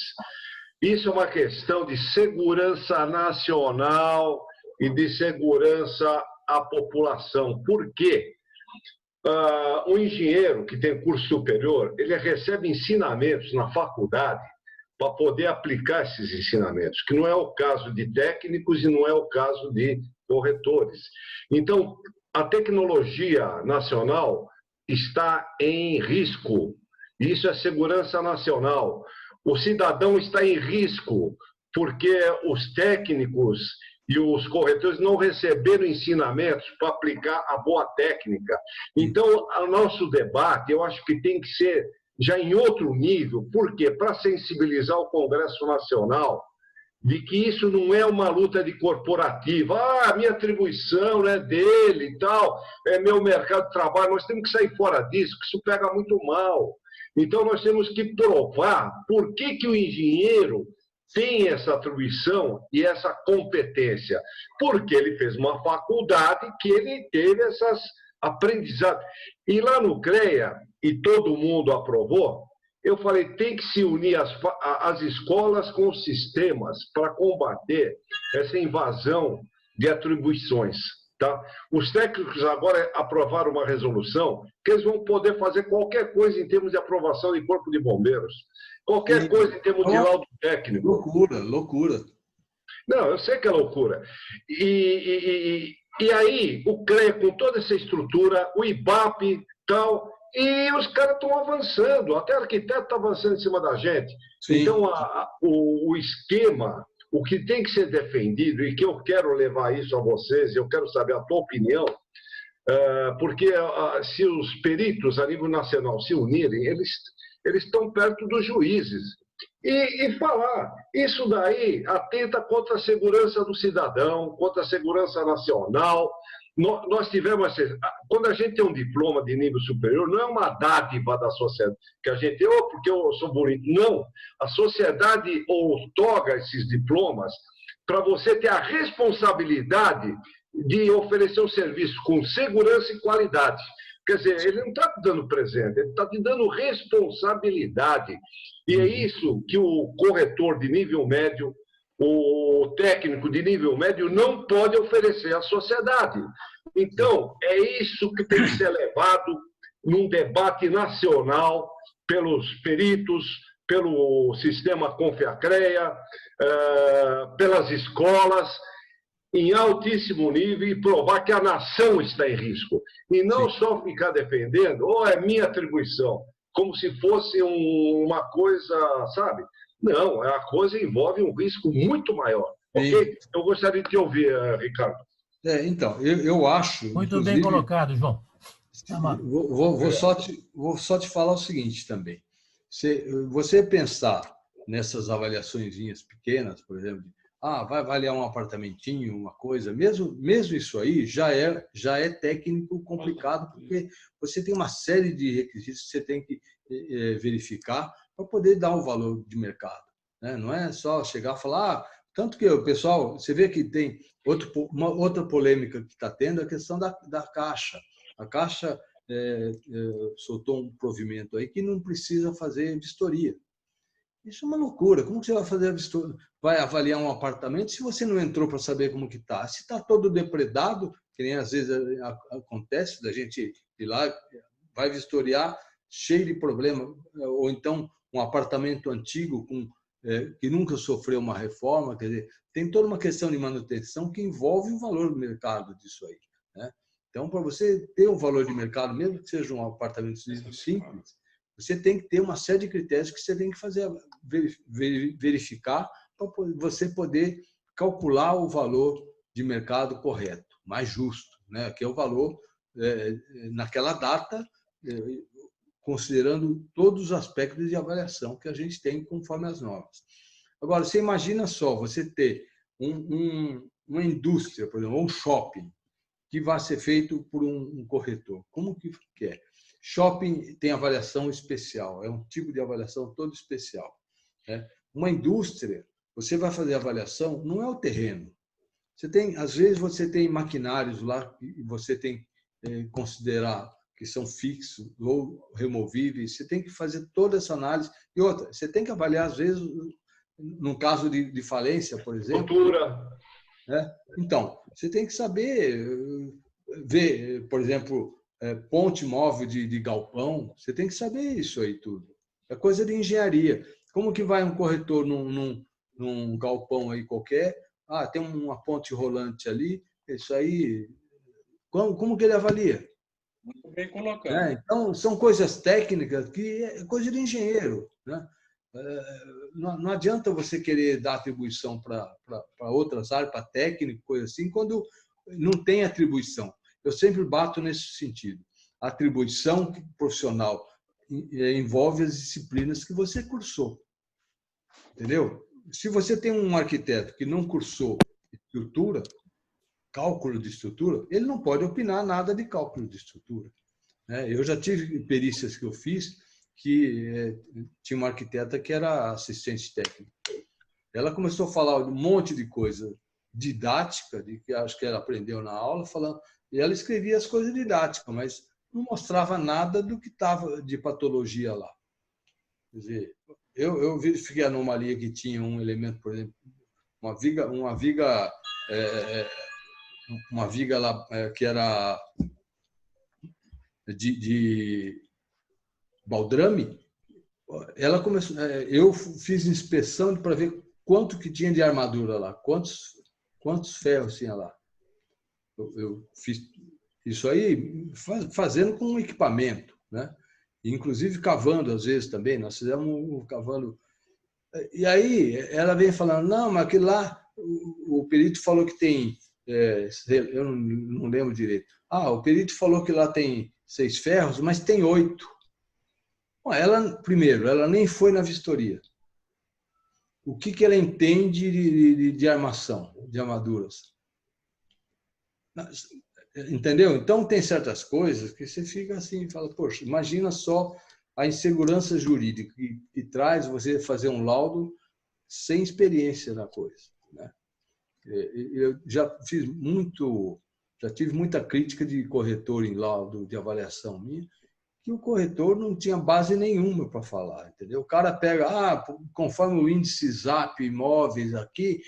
Isso é uma questão de segurança nacional e de segurança à população. Por quê? Um engenheiro que tem curso superior, ele recebe ensinamentos na faculdade para poder aplicar esses ensinamentos, que não é o caso de técnicos e não é o caso de corretores. Então, a tecnologia nacional está em risco. Isso é segurança nacional. O cidadão está em risco porque os técnicos e os corretores não receberam ensinamentos para aplicar a boa técnica. Então, o nosso debate, eu acho que tem que ser já em outro nível. Por quê? Para sensibilizar o Congresso Nacional de que isso não é uma luta de corporativa. A minha atribuição não é dele e tal, é meu mercado de trabalho. Nós temos que sair fora disso, que isso pega muito mal. Então, nós temos que provar por que o engenheiro tem essa atribuição e essa competência. Porque ele fez uma faculdade que ele teve essas aprendizados. E lá no CREA, e todo mundo aprovou, eu falei, tem que se unir as escolas com os sistemas para combater essa invasão de atribuições. Tá? Os técnicos agora aprovaram uma resolução que eles vão poder fazer qualquer coisa em termos de aprovação de corpo de bombeiros. Qualquer coisa em termos de laudo técnico.
Loucura, loucura.
Não, eu sei que é loucura. E aí, o CREA, com toda essa estrutura, o IBAP, tal, e os caras estão avançando. Até o arquiteto está avançando em cima da gente. Sim. Então, o esquema, o que tem que ser defendido, e que eu quero levar isso a vocês, eu quero saber a tua opinião, porque se os peritos a nível nacional se unirem, eles estão perto dos juízes. E falar, isso daí atenta contra a segurança do cidadão, contra a segurança nacional. Nós tivemos, quando a gente tem um diploma de nível superior, não é uma dádiva da sociedade, que a gente, porque eu sou bonito. Não, a sociedade outorga esses diplomas para você ter a responsabilidade de oferecer um serviço com segurança e qualidade. Quer dizer, ele não está te dando presente, ele está te dando responsabilidade. E é isso que o corretor de nível médio, o técnico de nível médio não pode oferecer à sociedade. Então, é isso que tem que ser levado num debate nacional pelos peritos, pelo sistema Confiacrea, pelas escolas, em altíssimo nível, e provar que a nação está em risco. E não só ficar defendendo, é minha atribuição, como se fosse uma coisa, sabe? Não, a coisa envolve um risco muito maior. Ok? Eu gostaria de te ouvir, Ricardo.
Então, eu acho...
Muito bem colocado, João.
Vou só te falar o seguinte também. Você pensar nessas avaliaçõezinhas pequenas, por exemplo, vai avaliar um apartamentinho, uma coisa, mesmo isso aí já é técnico complicado, porque você tem uma série de requisitos que você tem que verificar para poder dar um valor de mercado, né? Não é só chegar e falar, tanto que o pessoal, você vê que tem uma outra polêmica que está tendo, a questão da Caixa. A Caixa soltou um provimento aí que não precisa fazer vistoria. Isso é uma loucura. Como que você vai fazer a vistoria? Vai avaliar um apartamento se você não entrou para saber como que está? Se está todo depredado, que nem às vezes acontece da gente ir lá, vai vistoriar cheio de problema, ou então um apartamento antigo que nunca sofreu uma reforma, quer dizer, tem toda uma questão de manutenção que envolve o valor do mercado disso aí, né? Então, para você ter um valor de mercado, mesmo que seja um apartamento simples, você tem que ter uma série de critérios que você tem que fazer, verificar para você poder calcular o valor de mercado correto, mais justo, né? Que é o valor naquela data, considerando todos os aspectos de avaliação que a gente tem conforme as normas. Agora, você imagina só, você ter uma indústria, por exemplo, um shopping, que vai ser feito por um corretor. Como que é? Shopping tem avaliação especial, é um tipo de avaliação todo especial. Né? Uma indústria, você vai fazer avaliação, não é o terreno. Às vezes você tem maquinários lá e você tem que considerar que são fixos ou removíveis. Você tem que fazer toda essa análise. E outra, você tem que avaliar, às vezes, num caso de falência, por exemplo.
Cultura.
Né? Então, você tem que saber ver, por exemplo, ponte móvel de galpão. Você tem que saber isso aí tudo. É coisa de engenharia. Como que vai um corretor num galpão aí qualquer? Ah, tem uma ponte rolante ali. Isso aí, como que ele avalia?
Muito bem colocado.
Então, são coisas técnicas que é coisa de engenheiro. Né? Não adianta você querer dar atribuição para outras áreas, para técnico, coisa assim, quando não tem atribuição. Eu sempre bato nesse sentido. A atribuição profissional envolve as disciplinas que você cursou. Entendeu? Se você tem um arquiteto que não cursou estrutura, cálculo de estrutura, ele não pode opinar nada de cálculo de estrutura. Eu já tive perícias que eu fiz que tinha uma arquiteta que era assistente técnica. Ela começou a falar um monte de coisa didática, que acho que ela aprendeu na aula, falando, e ela escrevia as coisas didáticas, mas não mostrava nada do que estava de patologia lá. Quer dizer, eu verifiquei a anomalia que tinha um elemento, por exemplo, uma viga lá que era de baldrame. Ela começou, eu fiz inspeção para ver quanto que tinha de armadura lá, quantos ferros tinha lá. Eu fiz isso aí fazendo com um equipamento, né? Inclusive cavando às vezes também. Nós fizemos um cavando. E aí ela vem falando, não, mas aquilo lá, o perito falou que tem, eu não lembro direito. O perito falou que lá tem 6 ferros, mas tem 8. Bom, primeiro, ela nem foi na vistoria. O que ela entende de armação, de armaduras? Entendeu? Então, tem certas coisas que você fica assim, fala, poxa, imagina só a insegurança jurídica que traz você fazer um laudo sem experiência na coisa. Né? Eu já tive muita crítica de corretor em laudo de avaliação minha, que o corretor não tinha base nenhuma para falar, entendeu? O cara pega, conforme o índice ZAP imóveis aqui,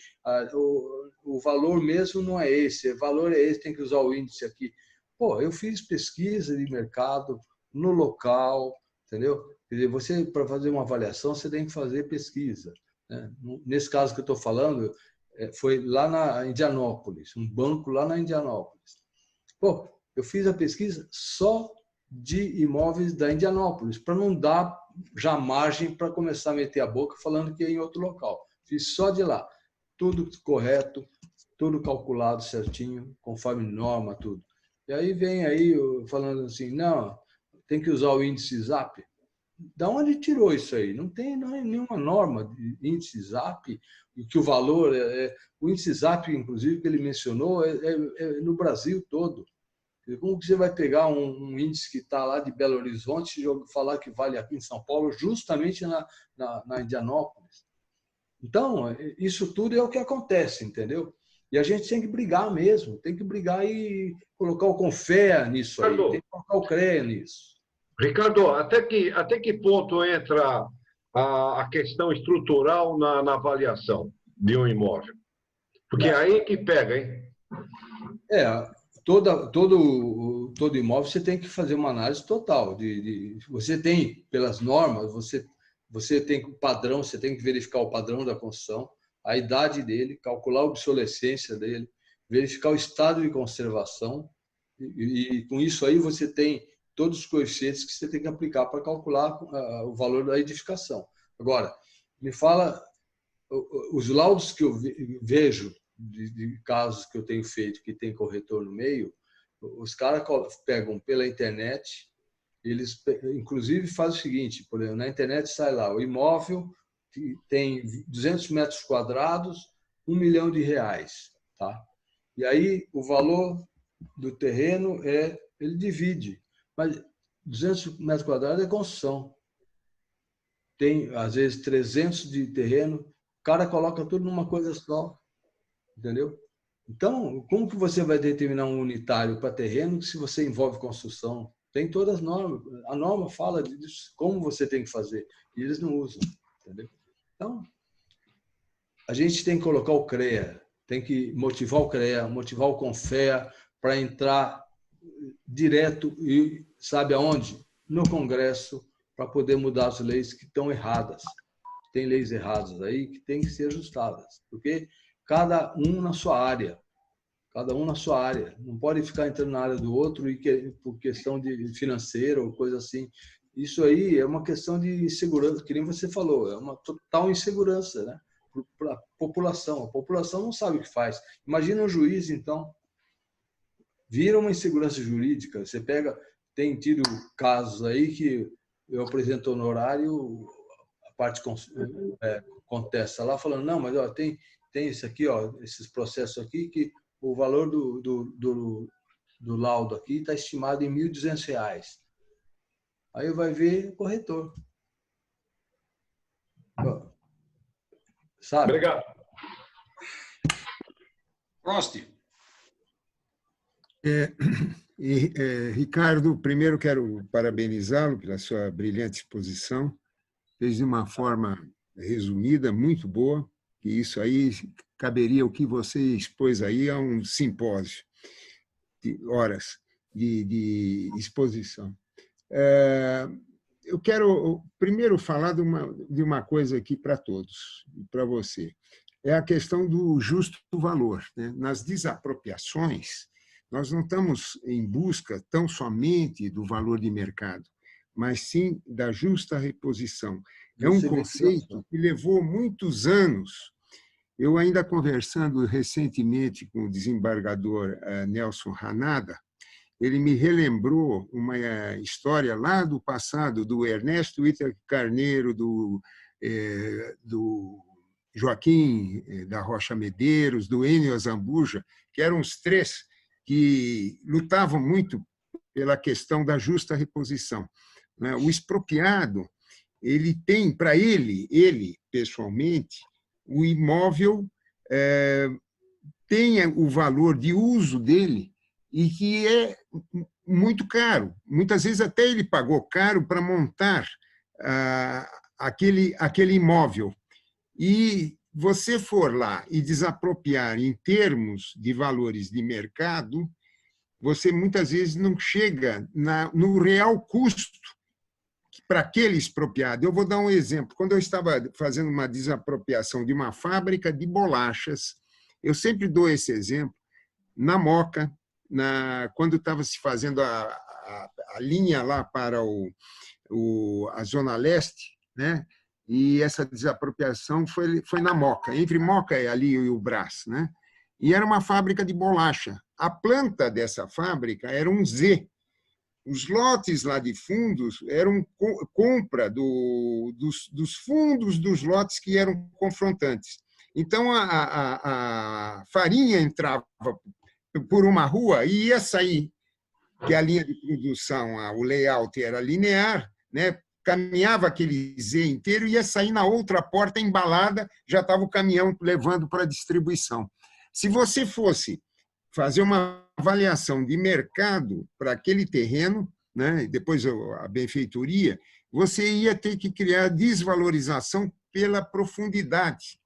o valor mesmo não é esse, o valor é esse, tem que usar o índice aqui. Pô, eu fiz pesquisa de mercado no local, entendeu? Quer dizer, você, para fazer uma avaliação, você tem que fazer pesquisa. Né? Nesse caso que eu estou falando, foi lá na Indianópolis, um banco lá na Indianópolis. Pô, eu fiz a pesquisa só de imóveis da Indianópolis, para não dar já margem para começar a meter a boca falando que é em outro local. Fiz só de lá. Tudo correto, tudo calculado certinho, conforme norma, tudo. E aí vem aí falando assim, não, tem que usar o índice ZAP. Da onde tirou isso aí? Não tem nenhuma norma de índice ZAP, e que o valor, o índice ZAP, inclusive, que ele mencionou, é no Brasil todo. Como que você vai pegar um índice que está lá de Belo Horizonte e falar que vale aqui em São Paulo, justamente na Indianópolis? Então, isso tudo é o que acontece, entendeu? E a gente tem que brigar mesmo, tem que brigar e colocar o CONFEA nisso aí, tem que colocar o CREA nisso.
Ricardo, até que ponto entra a questão estrutural na avaliação de um imóvel? Porque é aí que pega, hein?
Todo imóvel você tem que fazer uma análise total. Você tem, pelas normas, você tem o padrão, você tem que verificar o padrão da construção, a idade dele, calcular a obsolescência dele, verificar o estado de conservação, e com isso aí você tem todos os coeficientes que você tem que aplicar para calcular o valor da edificação. Agora, me fala, os laudos que eu vejo de casos que eu tenho feito, que tem corretor no meio, os caras pegam pela internet, eles inclusive fazem o seguinte, por exemplo, na internet sai lá, o imóvel tem 200 metros quadrados, R$ 1 milhão, tá? E aí o valor do terreno ele divide, mas 200 metros quadrados é construção. Tem, às vezes, 300 de terreno, o cara coloca tudo numa coisa só, entendeu? Então, como que você vai determinar um unitário para terreno se você envolve construção? Tem todas as normas. A norma fala disso, como você tem que fazer, e eles não usam, entendeu? Então, a gente tem que colocar o CREA, tem que motivar o CREA, motivar o CONFEA para entrar direto e sabe aonde? No Congresso, para poder mudar as leis que estão erradas. Tem leis erradas aí que têm que ser ajustadas, porque cada um na sua área. Cada um na sua área. Não pode ficar entrando na área do outro e por questão de financeira ou coisa assim. Isso aí é uma questão de insegurança, que nem você falou, é uma total insegurança, né? Para a população. A população não sabe o que faz. Imagina um juiz, então, vira uma insegurança jurídica. Você pega, tem tido casos aí que eu apresento honorário, a parte contesta lá, falando, não, mas ó, tem isso aqui, ó, esses processos aqui, que o valor do laudo aqui está estimado em R$ 1.200. Aí vai ver o corretor. Sabe?
Obrigado.
Prost.
Ricardo, primeiro quero parabenizá-lo pela sua brilhante exposição. Fez de uma forma resumida, muito boa, que isso aí caberia o que você expôs aí a um simpósio de horas de exposição. Eu quero primeiro falar de uma coisa aqui para todos, para você. É a questão do justo valor, né? Nas desapropriações, nós não estamos em busca tão somente do valor de mercado, mas sim da justa reposição. É um conceito que levou muitos anos. Eu ainda conversando recentemente com o desembargador Nelson Hanada, ele me relembrou uma história lá do passado do Ernesto Iter Carneiro, do Joaquim da Rocha Medeiros, do Enio Azambuja, que eram os três que lutavam muito pela questão da justa reposição. O expropriado, ele tem, para ele pessoalmente, o imóvel tem o valor de uso dele e que é muito caro. Muitas vezes até ele pagou caro para montar aquele imóvel. E você for lá e desapropriar em termos de valores de mercado, você muitas vezes não chega no real custo para aquele expropriado. Eu vou dar um exemplo. Quando eu estava fazendo uma desapropriação de uma fábrica de bolachas, eu sempre dou esse exemplo, na Moca, quando estava se fazendo a linha lá para a Zona Leste, né? E essa desapropriação foi na Moca, entre Moca ali e o Brás, né? E era uma fábrica de bolacha. A planta dessa fábrica era um Z. Os lotes lá de fundos eram compra dos fundos dos lotes que eram confrontantes. Então, a farinha entrava por uma rua e ia sair, que a linha de produção, o layout era linear, né? Caminhava aquele Z inteiro e ia sair na outra porta embalada, já estava o caminhão levando para a distribuição. Se você fosse fazer uma avaliação de mercado para aquele terreno, né, depois a benfeitoria, você ia ter que criar desvalorização pela profundidade.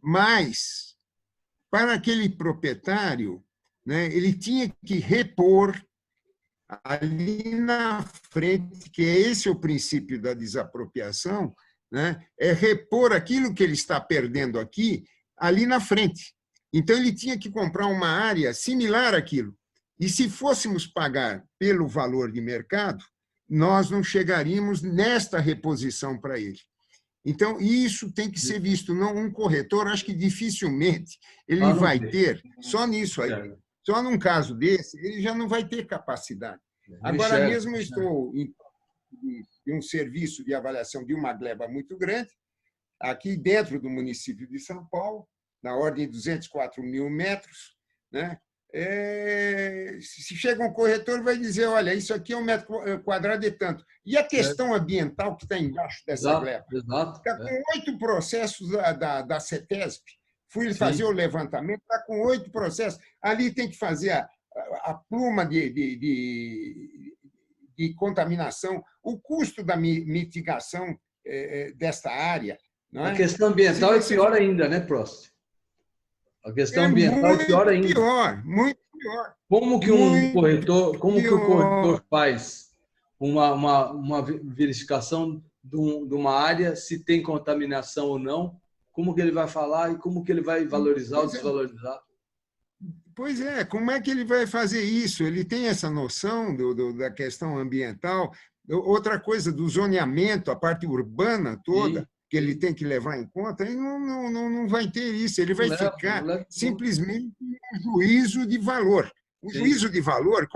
Mas, para aquele proprietário, né, ele tinha que repor ali na frente, que é esse o princípio da desapropriação, né, é repor aquilo que ele está perdendo aqui, ali na frente. Então, ele tinha que comprar uma área similar àquilo. E se fôssemos pagar pelo valor de mercado, nós não chegaríamos nesta reposição para ele. Então, isso tem que ser visto. Não, um corretor, acho que dificilmente ele vai ter, só nisso aí, só num caso desse, ele já não vai ter capacidade. Agora mesmo eu estou em um serviço de avaliação de uma gleba muito grande, aqui dentro do município de São Paulo, na ordem de 204 mil metros, né? Se chega um corretor, vai dizer, olha, isso aqui é um metro quadrado de tanto. E a questão ambiental que está embaixo dessa gleba?
Exato.
Está com 8 processos da CETESB. Fui
Sim.
fazer o levantamento, está com 8 processos. Ali tem que fazer a pluma de contaminação, o custo da mitigação desta área. Não é?
A questão ambiental é pior ainda, né, Prost? A questão ambiental é pior ainda.
Muito pior.
Como que o corretor faz uma verificação de uma área, se tem contaminação ou não? Como que ele vai falar e como que ele vai valorizar ou desvalorizar?
Pois é, como é que ele vai fazer isso? Ele tem essa noção da questão ambiental. Outra coisa, do zoneamento, a parte urbana toda, sim, que ele tem que levar em conta, ele não vai ter isso. Ele vai ficar simplesmente um juízo de valor. O juízo de valor,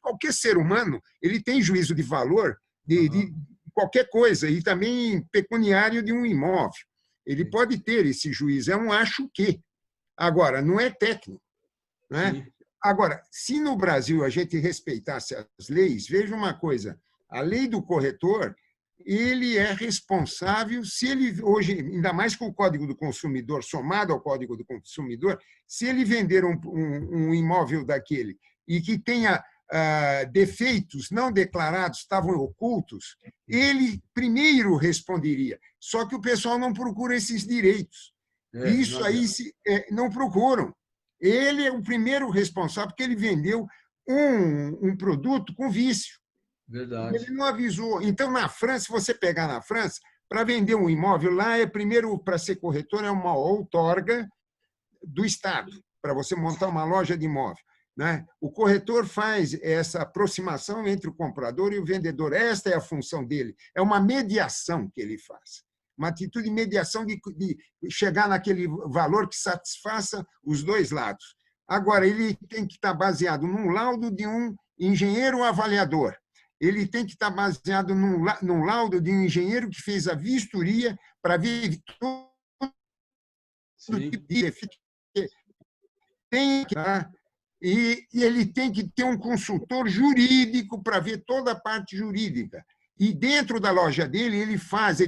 qualquer ser humano, ele tem juízo de valor de qualquer coisa, e também pecuniário de um imóvel. Ele pode ter esse juízo, é um acho que. Agora, não é técnico. Né? Agora, se no Brasil a gente respeitasse as leis, veja uma coisa, a lei do corretor, ele é responsável, se ele hoje, ainda mais com o Código do Consumidor, somado ao Código do Consumidor, se ele vender um imóvel daquele e que tenha defeitos não declarados, estavam ocultos, ele primeiro responderia. Só que o pessoal não procura esses direitos. Isso aí não procuram. Ele é o primeiro responsável, porque ele vendeu um produto com vício.
Verdade.
Ele não avisou. Então, na França, se você pegar na França, para vender um imóvel lá, primeiro, para ser corretor, é uma outorga do Estado, para você montar uma loja de imóvel. Né? O corretor faz essa aproximação entre o comprador e o vendedor. Esta é a função dele. É uma mediação que ele faz. Uma atitude de mediação de chegar naquele valor que satisfaça os dois lados. Agora, ele tem que estar baseado num laudo de um engenheiro avaliador. Ele tem que estar baseado num laudo de um engenheiro que fez a vistoria para ver todo tipo de efeito. E ele tem que ter um consultor jurídico para ver toda a parte jurídica. E dentro da loja dele, ele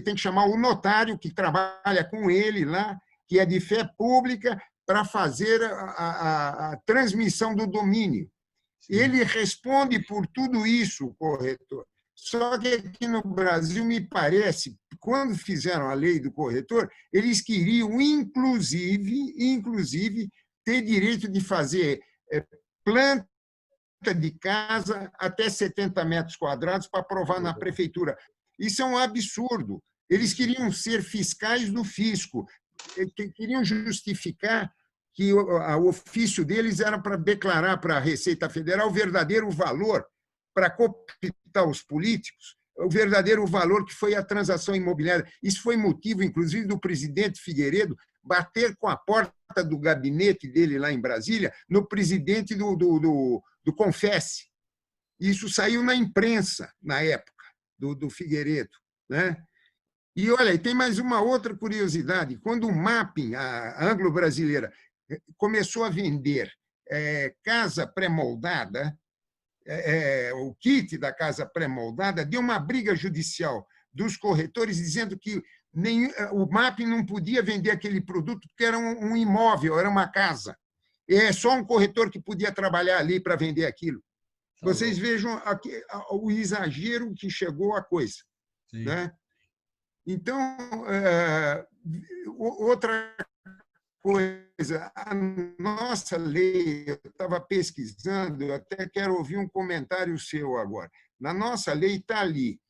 tem que chamar o notário que trabalha com ele lá, que é de fé pública, para fazer a transmissão do domínio. Ele responde por tudo isso, o corretor. Só que aqui no Brasil, me parece, quando fizeram a lei do corretor, eles queriam, inclusive ter direito de fazer planta de casa até 70 metros quadrados para aprovar na prefeitura. Isso é um absurdo. Eles queriam ser fiscais do fisco, queriam justificar que o ofício deles era para declarar para a Receita Federal o verdadeiro valor, para cooptar os políticos, o verdadeiro valor que foi a transação imobiliária. Isso foi motivo, inclusive, do presidente Figueiredo bater com a porta do gabinete dele lá em Brasília no presidente do Confesse. Isso saiu na imprensa, na época, do Figueiredo. Né? E, olha, tem mais uma outra curiosidade. Quando o Mapping, a anglo-brasileira, começou a vender casa pré-moldada, o kit da casa pré-moldada, deu uma briga judicial dos corretores dizendo que o Mapping não podia vender aquele produto porque era um imóvel, era uma casa. É só um corretor que podia trabalhar ali para vender aquilo. Vocês vejam aqui, o exagero que chegou a coisa. Né? Então, outra coisa, a nossa lei, eu estava pesquisando, eu até quero ouvir um comentário seu agora. Na nossa lei está ali,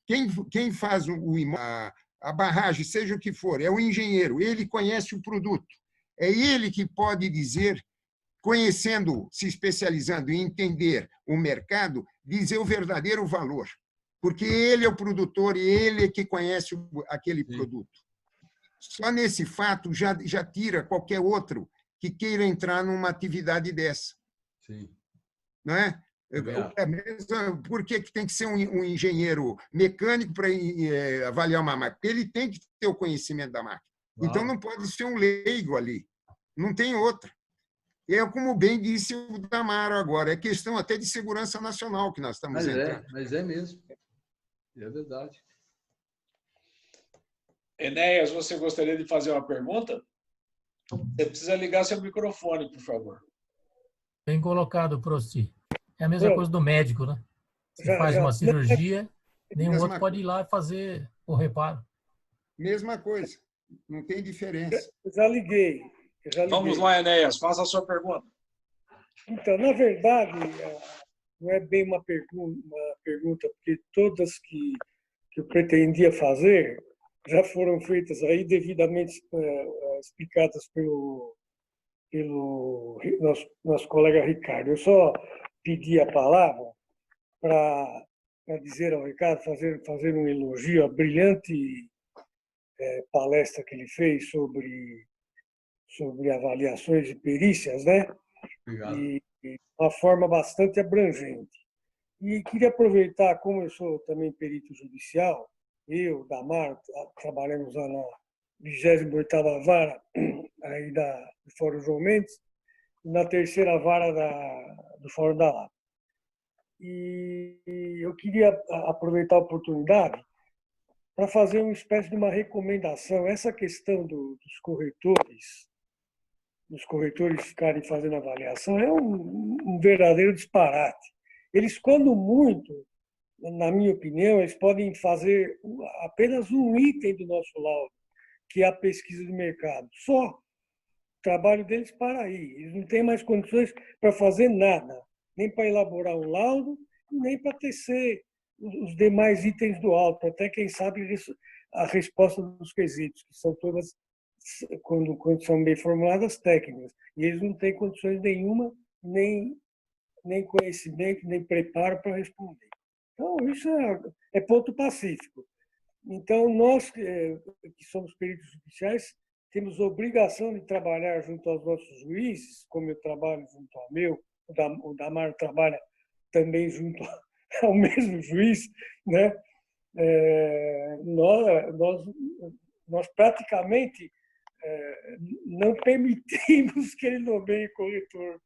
quem faz a barragem, seja o que for, é o engenheiro, ele conhece o produto. É ele que pode dizer, conhecendo, se especializando em entender o mercado, dizer o verdadeiro valor. Porque ele é o produtor e ele é que conhece aquele produto. Só nesse fato já tira qualquer outro que queira entrar numa atividade dessa.
Sim.
Não é? Por que tem que ser um engenheiro mecânico para avaliar uma máquina? Porque ele tem que ter o conhecimento da máquina. Então, não pode ser um leigo ali. Não tem outra. É como bem disse o Damaro agora, é questão até de segurança nacional que nós estamos entrando.
Mas é mesmo. É verdade.
Enéas, você gostaria de fazer uma pergunta? Você precisa ligar seu microfone, por favor.
Bem colocado, Prosti. É a mesma coisa do médico, né? Você faz uma cirurgia, nenhum outro pode ir lá e fazer o reparo.
Mesma coisa. Não tem diferença.
Eu já liguei.
Vamos lá, Enéas, faça a sua pergunta.
Então, na verdade, não é bem uma pergunta, porque todas que eu pretendia fazer já foram feitas aí devidamente explicadas pelo nosso colega Ricardo. Eu só pedi a palavra para dizer ao Ricardo, fazer um elogio à brilhante palestra que ele fez sobre avaliações de perícias, né?
Obrigado.
E uma forma bastante abrangente. E queria aproveitar, como eu sou também perito judicial, eu, Damar, trabalhamos lá na 28ª Vara aí do Fórum João Mendes, e na 3ª Vara do Fórum da Lapa. E eu queria aproveitar a oportunidade para fazer uma espécie de uma recomendação. Essa questão dos corretores ficarem fazendo avaliação é um verdadeiro disparate. Eles, quando muito, na minha opinião, eles podem fazer apenas um item do nosso laudo, que é a pesquisa de mercado. Só. O trabalho deles para aí. Eles não têm mais condições para fazer nada, nem para elaborar um laudo, nem para tecer os demais itens do auto, até, quem sabe, a resposta dos quesitos, que são todas, quando são bem formuladas, técnicas. E eles não têm condições nenhuma, nem conhecimento, nem preparo para responder. Então, isso é ponto pacífico. Então, nós, que somos peritos judiciais, temos obrigação de trabalhar junto aos nossos juízes, como eu trabalho junto ao meu, o Damar trabalha também junto ao mesmo juiz, né? Nós praticamente não permitimos que ele nomeie corretor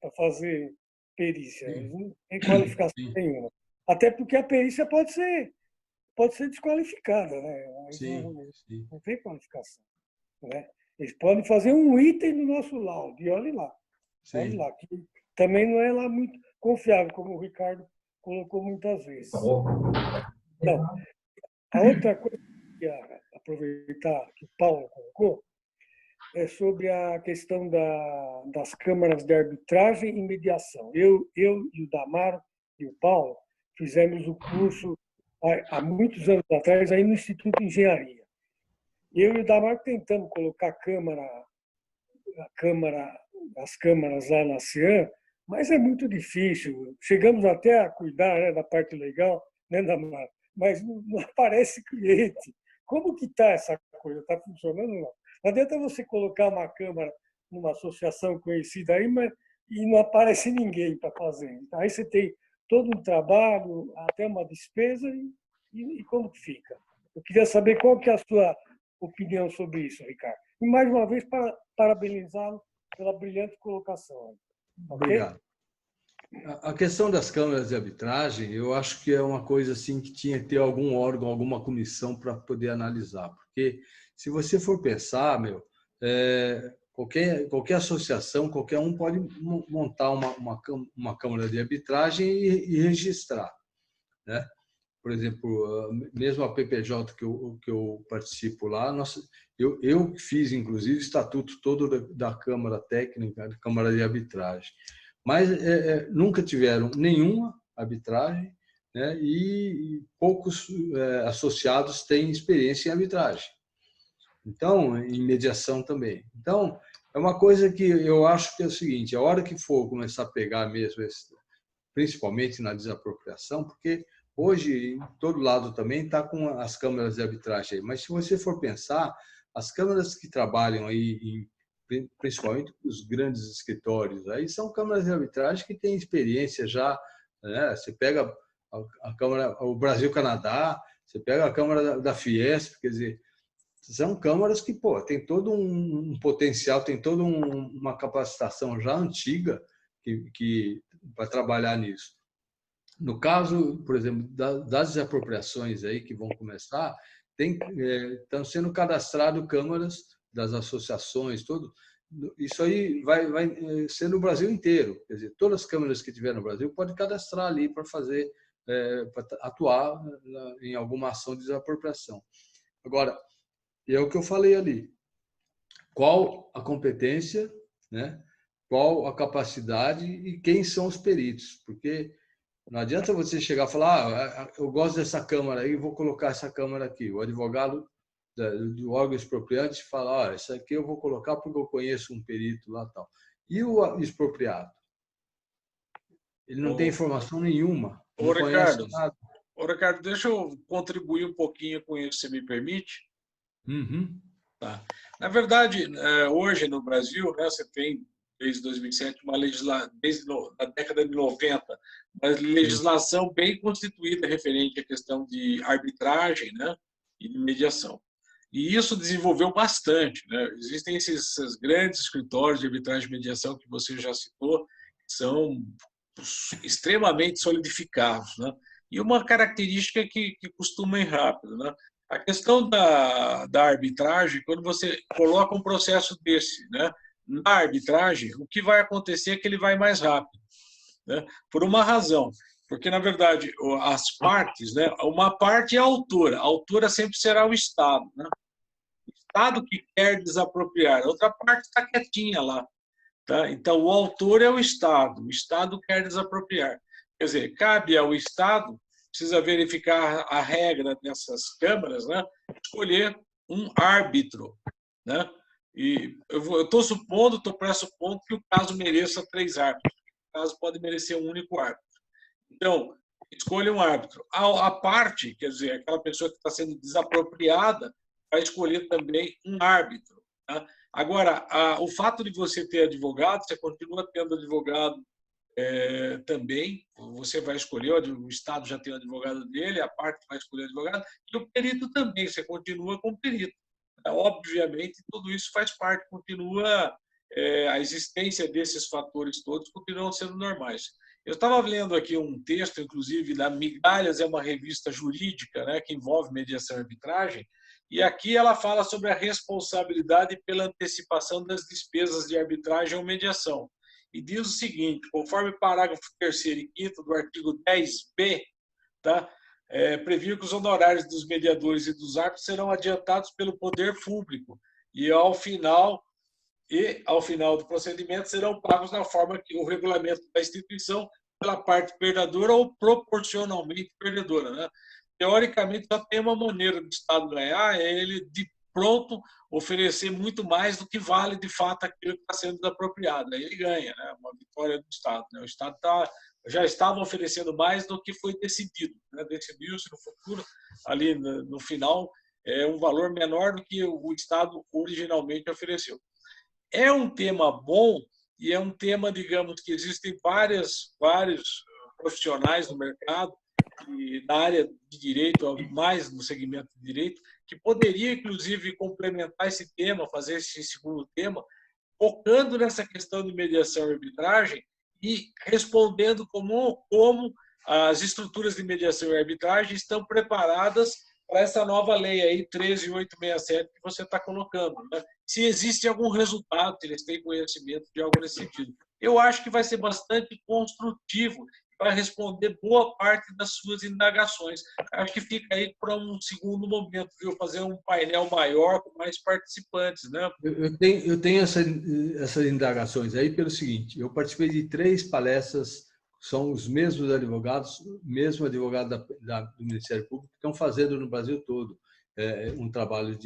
para fazer perícia. Eles não têm qualificação nenhuma. Até porque a perícia pode ser desqualificada, né? Não tem qualificação, né? Eles podem fazer um item no nosso laudo, e olhe lá, que também não é lá muito confiável, como o Ricardo colocou muitas vezes. Não. A outra coisa que eu queria aproveitar que o Paulo colocou é sobre a questão das câmaras de arbitragem e mediação. Eu e o Damaro e o Paulo fizemos o curso há muitos anos atrás aí no Instituto de Engenharia. Eu e o Damaro tentamos colocar as câmaras lá na CIAN, mas é muito difícil. Chegamos até a cuidar, né, da parte legal, né, Damaro? Mas não aparece cliente. Como que está essa coisa? Está funcionando ou não? Não adianta você colocar uma câmara numa associação conhecida aí, e não aparece ninguém para fazer. Aí você tem todo um trabalho, até uma despesa, e como que fica? Eu queria saber qual que é a sua opinião sobre isso, Ricardo. E, mais uma vez, parabenizá-lo pela brilhante colocação. Okay?
Obrigado. A questão das câmaras de arbitragem, eu acho que é uma coisa assim que tinha que ter algum órgão, alguma comissão para poder analisar. Porque, se você for pensar, qualquer associação, qualquer um pode montar uma câmara de arbitragem e registrar, né? Por exemplo, mesmo a PPJ que eu participo lá, eu fiz, inclusive, o estatuto todo da Câmara Técnica, da Câmara de Arbitragem. Mas nunca tiveram nenhuma arbitragem, né? E poucos associados têm experiência em arbitragem. Então, em mediação também. Então, é uma coisa que eu acho que é o seguinte, a hora que for começar a pegar mesmo, principalmente na desapropriação, porque hoje, em todo lado também está com as câmaras de arbitragem. Mas se você for pensar, as câmaras que trabalham aí, principalmente os grandes escritórios, aí são câmaras de arbitragem que têm experiência já, né? Você pega a Câmara, o Brasil-Canadá, você pega a Câmara da Fiesp, quer dizer, são câmaras que, pô, tem todo um potencial, tem toda uma capacitação já antiga que para trabalhar nisso. No caso, por exemplo, das desapropriações aí que vão começar, estão sendo cadastradas câmaras das associações, tudo. Isso aí vai ser no Brasil inteiro. Quer dizer, todas as câmaras que tiver no Brasil podem cadastrar ali para fazer, para atuar em alguma ação de desapropriação. Agora, é o que eu falei ali. Qual a competência, né? Qual a capacidade e quem são os peritos? Porque não adianta você chegar e falar, eu gosto dessa câmara aí, vou colocar essa câmara aqui. O advogado do órgão expropriante fala, essa aqui eu vou colocar porque eu conheço um perito lá e tal. E o expropriado? Ele não tem informação nenhuma, não conhece nada.
Ô, Ricardo, deixa eu contribuir um pouquinho com isso, se me permite.
Uhum.
Tá. Na verdade, hoje no Brasil, né, você tem, desde 2007, desde a década de 90, uma legislação bem constituída referente à questão de arbitragem, né, e de mediação. E isso desenvolveu bastante, né? Existem esses grandes escritórios de arbitragem e mediação que você já citou, que são extremamente solidificados, né? E uma característica que costuma ir rápido, né? A questão da arbitragem, quando você coloca um processo desse, né, na arbitragem, o que vai acontecer é que ele vai mais rápido, né? Por uma razão, porque, na verdade, as partes, né, uma parte é a autora sempre será o Estado, né? O Estado que quer desapropriar, a outra parte está quietinha lá. Tá? Então, o autor é o Estado quer desapropriar. Quer dizer, cabe ao Estado, precisa verificar a regra dessas câmaras, né? Escolher um árbitro, né? E eu estou pressupondo que o caso mereça 3 árbitros. O caso pode merecer um único árbitro. Então, escolha um árbitro. A parte, quer dizer, aquela pessoa que está sendo desapropriada, vai escolher também um árbitro. Tá? Agora, o fato de você ter advogado, você continua tendo advogado também, você vai escolher, o Estado já tem o advogado dele, a parte vai escolher o advogado, e o perito também, você continua com o perito. Obviamente, tudo isso faz parte, continua, a existência desses fatores todos continuam sendo normais. Eu estava lendo aqui um texto, inclusive, da Migalhas, é uma revista jurídica, né, que envolve mediação e arbitragem, e aqui ela fala sobre a responsabilidade pela antecipação das despesas de arbitragem ou mediação. E diz o seguinte, conforme o parágrafo 3º e 5º do artigo 10b, tá, previu que os honorários dos mediadores e dos árbitros serão adiantados pelo poder público e ao final do procedimento serão pagos na forma que o regulamento da instituição pela parte perdedora ou proporcionalmente perdedora, né? Teoricamente, só tem uma maneira do Estado ganhar, é ele de pronto oferecer muito mais do que vale de fato aquilo que está sendo desapropriado. Aí ele ganha, né? Uma vitória do Estado. Né? O Estado já estava oferecendo mais do que foi decidido. Né? Decidiu-se no futuro, ali no final, um valor menor do que o Estado originalmente ofereceu. É um tema bom e é um tema, digamos, que existem vários profissionais no mercado e na área de direito, mais no segmento de direito, que poderia, inclusive, complementar esse tema, fazer esse segundo tema, focando nessa questão de mediação e arbitragem e respondendo como as estruturas de mediação e arbitragem estão preparadas para essa nova lei aí, 13.867, que você está colocando. Né? Se existe algum resultado, se eles têm conhecimento de algo nesse sentido. Eu acho que vai ser bastante construtivo, vai responder boa parte das suas indagações. Acho que fica aí para um segundo momento, viu? Fazer um painel maior com mais participantes. Né?
Eu tenho essas indagações aí pelo seguinte, eu participei de 3 palestras, são os mesmos advogados, mesmo advogado do Ministério Público, que estão fazendo no Brasil todo um trabalho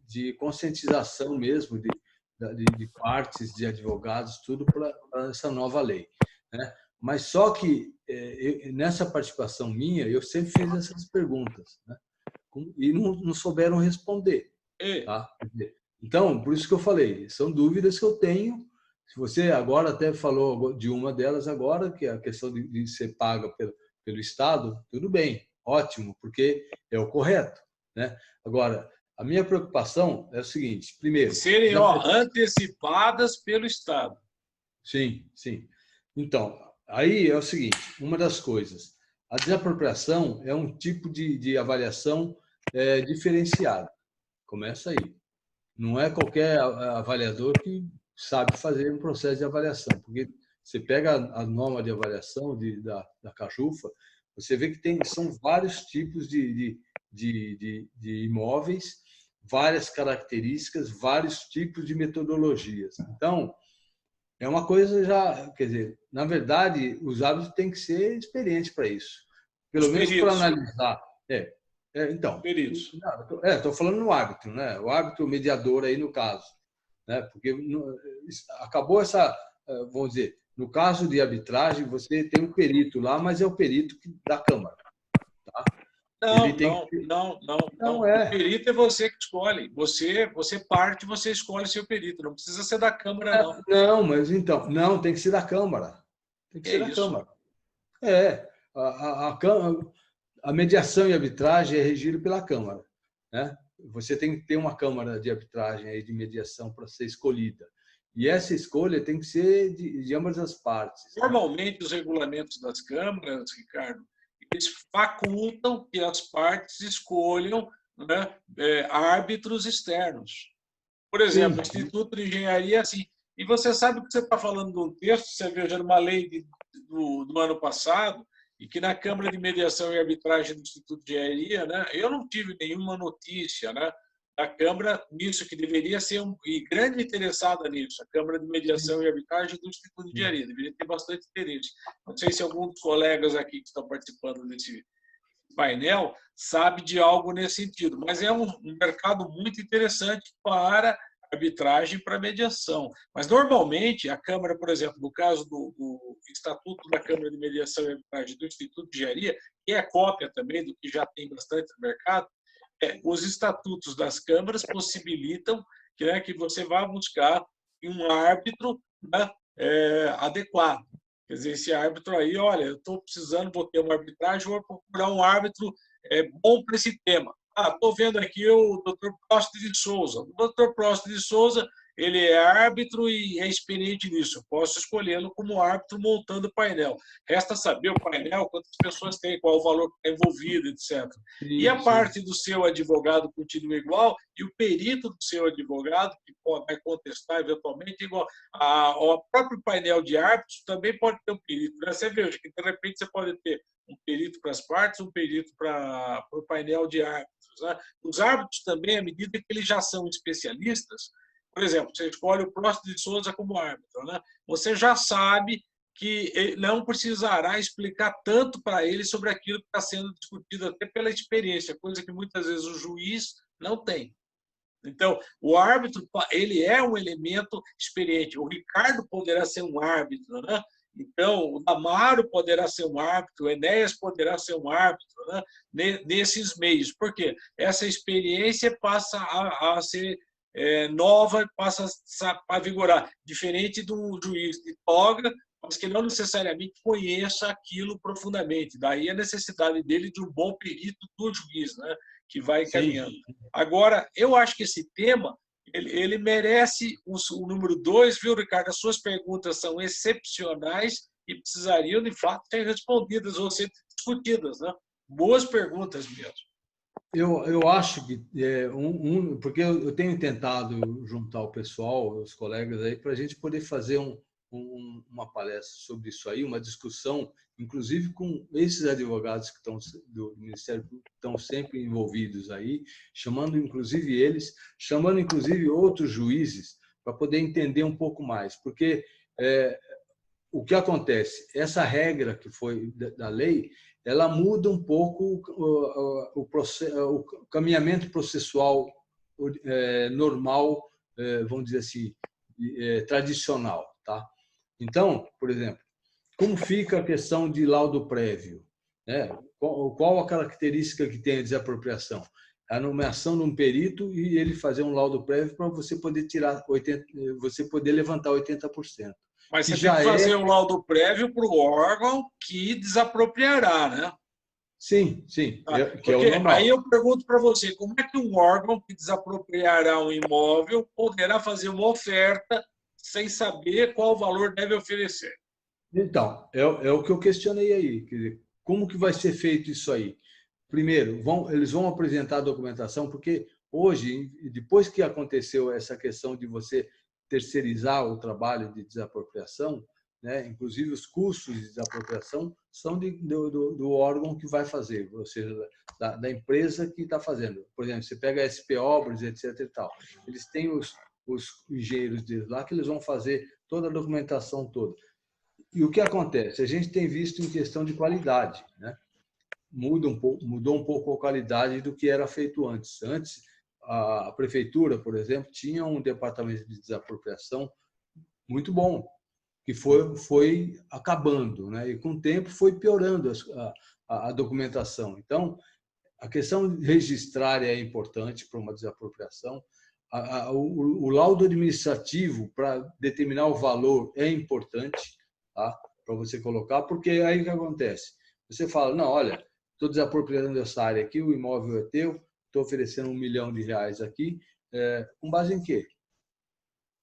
de conscientização mesmo, de partes, de advogados, tudo para essa nova lei. Né? Mas só que nessa participação minha, eu sempre fiz essas perguntas, né? E não souberam responder. Tá? Então, por isso que eu falei, são dúvidas que eu tenho. Se você agora até falou de uma delas agora, que é a questão de ser paga pelo Estado, tudo bem, ótimo, porque é o correto. Né? Agora, A minha preocupação é o seguinte: primeiro,
serem antecipadas pelo Estado.
Sim, sim. Então, aí é o seguinte: uma das coisas, a desapropriação é um tipo de avaliação diferenciada. Começa aí. Não é qualquer avaliador que sabe fazer um processo de avaliação, porque você pega a norma de avaliação da Cajufa, você vê que são vários tipos de imóveis, várias características, vários tipos de metodologias. Então, é uma coisa já, quer dizer, na verdade, os árbitros têm que ser experientes para isso. Pelo menos para analisar. Então, estou falando no árbitro, né? O árbitro mediador aí no caso, né? Porque acabou essa, vamos dizer, no caso de arbitragem, você tem um perito lá, mas é o perito da Câmara. Tá?
Não. O perito é você que escolhe. Você escolhe seu perito. Não precisa ser da Câmara, não.
Não, mas então, não, tem que ser da Câmara. Tem que ser da Câmara. A mediação e arbitragem é regida pela Câmara, né? Você tem que ter uma Câmara de arbitragem aí de mediação para ser escolhida. E essa escolha tem que ser de ambas as partes.
Normalmente, os regulamentos das câmaras, Ricardo, eles facultam que as partes escolham, né, árbitros externos. Por exemplo, o Instituto de Engenharia, assim. E você sabe que você está falando de um texto, você veja numa lei do ano passado, e que na Câmara de Mediação e Arbitragem do Instituto de Engenharia, né, eu não tive nenhuma notícia, né, da Câmara nisso, que deveria ser e grande interessada nisso, a Câmara de Mediação e Arbitragem do Instituto de Engenharia, deveria ter bastante interesse. Não sei se algum dos colegas aqui que estão participando desse painel sabe de algo nesse sentido, mas é um mercado muito interessante para arbitragem, para mediação. Mas, normalmente, a Câmara, por exemplo, no caso do Estatuto da Câmara de Mediação e Arbitragem do Instituto de Engenharia, que é cópia também do que já tem bastante no mercado, os estatutos das câmaras possibilitam que você vá buscar um árbitro, né, adequado. Quer dizer, esse árbitro aí, olha, eu estou precisando, vou ter uma arbitragem, vou procurar um árbitro bom para esse tema. Estou vendo aqui o Dr. Prost de Souza. O Dr. Prost de Souza, ele é árbitro e é experiente nisso. Eu posso escolhê-lo como árbitro montando o painel. Resta saber o painel, quantas pessoas tem, qual o valor que está envolvido, etc. E a parte do seu advogado continua igual, e o perito do seu advogado, que vai contestar eventualmente, igual. O próprio painel de árbitros também pode ter um perito. Você veja que, de repente, você pode ter um perito para as partes, um perito para o painel de árbitros. Né? Os árbitros também, à medida que eles já são especialistas, por exemplo, você escolhe o Prost de Souza como árbitro, né? Você já sabe que ele não precisará explicar tanto para ele sobre aquilo que está sendo discutido, até pela experiência, coisa que muitas vezes o juiz não tem. Então, o árbitro, ele é um elemento experiente. O Ricardo poderá ser um árbitro, né? Então, o Damaro poderá ser um árbitro, o Enéas poderá ser um árbitro, né? Nesses meios. Por quê? Essa experiência passa a ser nova, passa a vigorar, diferente do juiz de toga, mas que não necessariamente conheça aquilo profundamente. Daí a necessidade dele de um bom perito do juiz, né, que vai caminhando. Agora, eu acho que esse tema ele merece o número 2, viu, Ricardo? As suas perguntas são excepcionais e precisariam, de fato, ser respondidas ou ser discutidas, né? Boas perguntas mesmo.
Eu acho que porque eu tenho tentado juntar o pessoal, os colegas aí, para a gente poder fazer uma palestra sobre isso aí, uma discussão, inclusive com esses advogados que estão do Ministério Público, que estão sempre envolvidos aí, chamando inclusive outros juízes para poder entender um pouco mais, porque o que acontece? Essa regra que foi da lei, ela muda um pouco o caminhamento processual normal, vamos dizer assim, tradicional, tá? Então, por exemplo, como fica a questão de laudo prévio, né? Qual a característica que tem a desapropriação? A nomeação de um perito e ele fazer um laudo prévio para você poder você poder levantar 80%.
Mas você tem que fazer um laudo prévio para o órgão que desapropriará, né?
Sim, sim, que é o
Porque
normal.
aí eu pergunto para você, como é que um órgão que desapropriará um imóvel poderá fazer uma oferta sem saber qual valor deve oferecer?
Então, é o que eu questionei aí. Quer dizer, como que vai ser feito isso aí? Primeiro, eles vão apresentar a documentação, porque hoje, depois que aconteceu essa questão de você terceirizar o trabalho de desapropriação, né, inclusive os custos de desapropriação são do órgão que vai fazer, ou seja, da empresa que está fazendo. Por exemplo, você pega a SP Obras, etc. e tal. Eles têm os engenheiros deles lá que eles vão fazer toda a documentação toda. E o que acontece? A gente tem visto em questão de qualidade, né? Mudou um pouco a qualidade do que era feito antes. Antes, a prefeitura, por exemplo, tinha um departamento de desapropriação muito bom, que foi acabando, né? E com o tempo foi piorando a documentação. Então, a questão registrária é importante para uma desapropriação. O laudo administrativo para determinar o valor é importante, tá? Para você colocar, porque aí o que acontece? Você fala, não, olha, estou desapropriando essa área aqui, o imóvel é teu, estou oferecendo R$1 milhão aqui, com base em quê?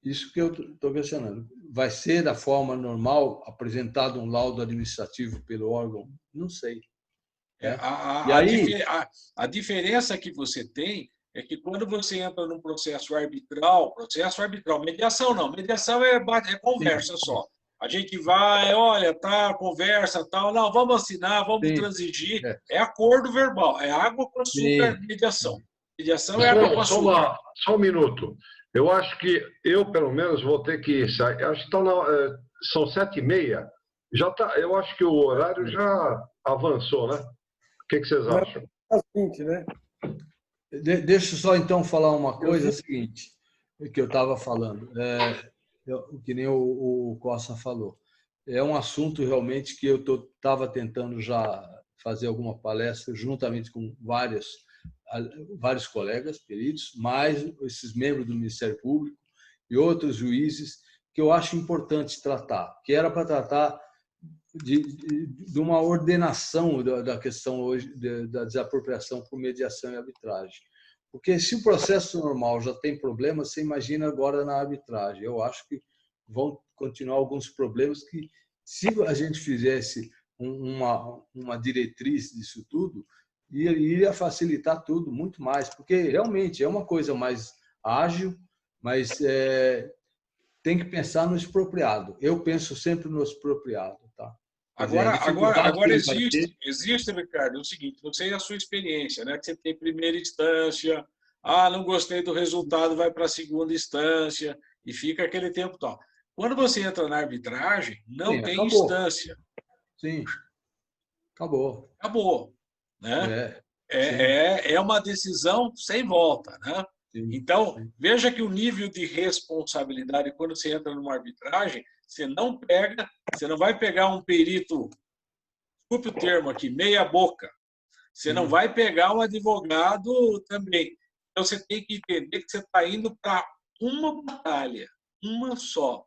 Isso que eu estou questionando. Vai ser da forma normal, apresentado um laudo administrativo pelo órgão? Não sei. E aí...
A diferença que você tem é que quando você entra num processo arbitral, mediação não, mediação é conversa só. A gente vai, olha, tá, conversa, tal, não, vamos assinar, vamos transigir. É acordo verbal, é água com açúcar, mediação. Mediação é água com açúcar.
Só um minuto. Eu acho que eu, pelo menos, vou ter que sair. Acho que são 7h30. Eu acho que o horário já avançou, né? O que vocês acham?
Às 20, né?
Deixa eu só, então, falar uma coisa, é o seguinte, que eu estava falando, que nem o Costa falou. É um assunto, realmente, que eu estava tentando já fazer alguma palestra, juntamente com vários colegas peritos, mais esses membros do Ministério Público e outros juízes, que eu acho importante tratar, que era para tratar de uma ordenação da questão hoje da desapropriação por mediação e arbitragem. Porque se o processo normal já tem problemas, você imagina agora na arbitragem. Eu acho que vão continuar alguns problemas que, se a gente fizesse uma diretriz disso tudo, iria facilitar tudo muito mais, porque realmente é uma coisa mais ágil, mas tem que pensar no expropriado. Eu penso sempre no expropriado, tá?
Agora existe, Ricardo, é o seguinte, não sei a sua experiência, né? Que você tem primeira instância, não gostei do resultado, vai para a segunda instância e fica aquele tempo tal. Quando você entra na arbitragem, não tem instância.
Sim, acabou.
Acabou, né? É uma decisão sem volta, né? Então, veja que o nível de responsabilidade, quando você entra numa arbitragem, você não vai pegar um perito, desculpe o termo aqui, meia boca. Você não vai pegar um advogado também. Então, você tem que entender que você está indo para uma batalha, uma só.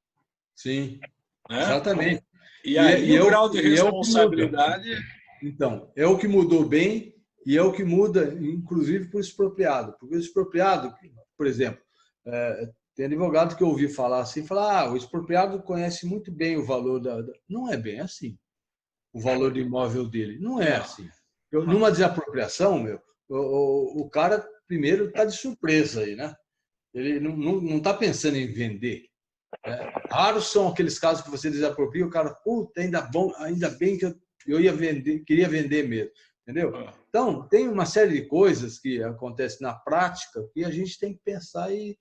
Sim,
né?
Exatamente.
E aí o grau de responsabilidade...
Então, é o que mudou bem e é o que muda, inclusive, para o expropriado. Porque o expropriado, por exemplo, tem advogado que eu ouvi falar assim, o expropriado conhece muito bem o valor da... Não é bem assim, o valor do imóvel dele. Não é assim. Numa desapropriação, o cara, primeiro, está de surpresa aí, né? Ele não está pensando em vender. Raros são aqueles casos que você desapropria, o cara, puta, ainda bem que eu ia vender, queria vender mesmo, entendeu? Então, tem uma série de coisas que acontecem na prática que a gente tem que pensar e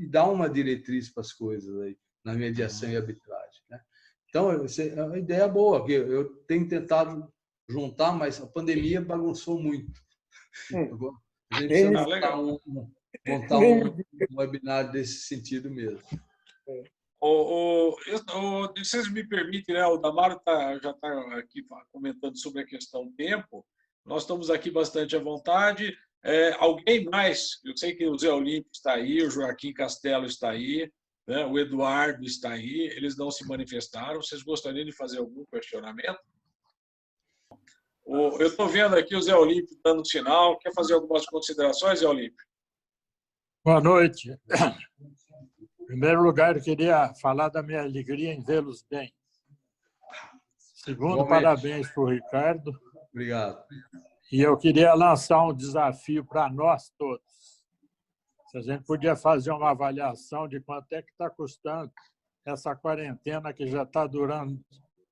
dar uma diretriz para as coisas aí, na mediação e arbitragem, né? Então, é uma ideia boa, que eu tenho tentado juntar, mas a pandemia bagunçou muito. A gente precisa montar um webinar desse sentido mesmo.
Vocês me permitem, né? O Damaro já está aqui comentando sobre a questão do tempo. Nós estamos aqui bastante à vontade. Alguém mais? Eu sei que o Zé Olímpio está aí, o Joaquim Castelo está aí, né? O Eduardo está aí. Eles não se manifestaram. Vocês gostariam de fazer algum questionamento? Eu estou vendo aqui o Zé Olímpio dando sinal. Quer fazer algumas considerações, Zé Olímpio?
Boa noite. Em primeiro lugar, eu queria falar da minha alegria em vê-los bem. Segundo, parabéns para o Ricardo.
Obrigado.
E eu queria lançar um desafio para nós todos. Se a gente podia fazer uma avaliação de quanto é que está custando essa quarentena que já está durando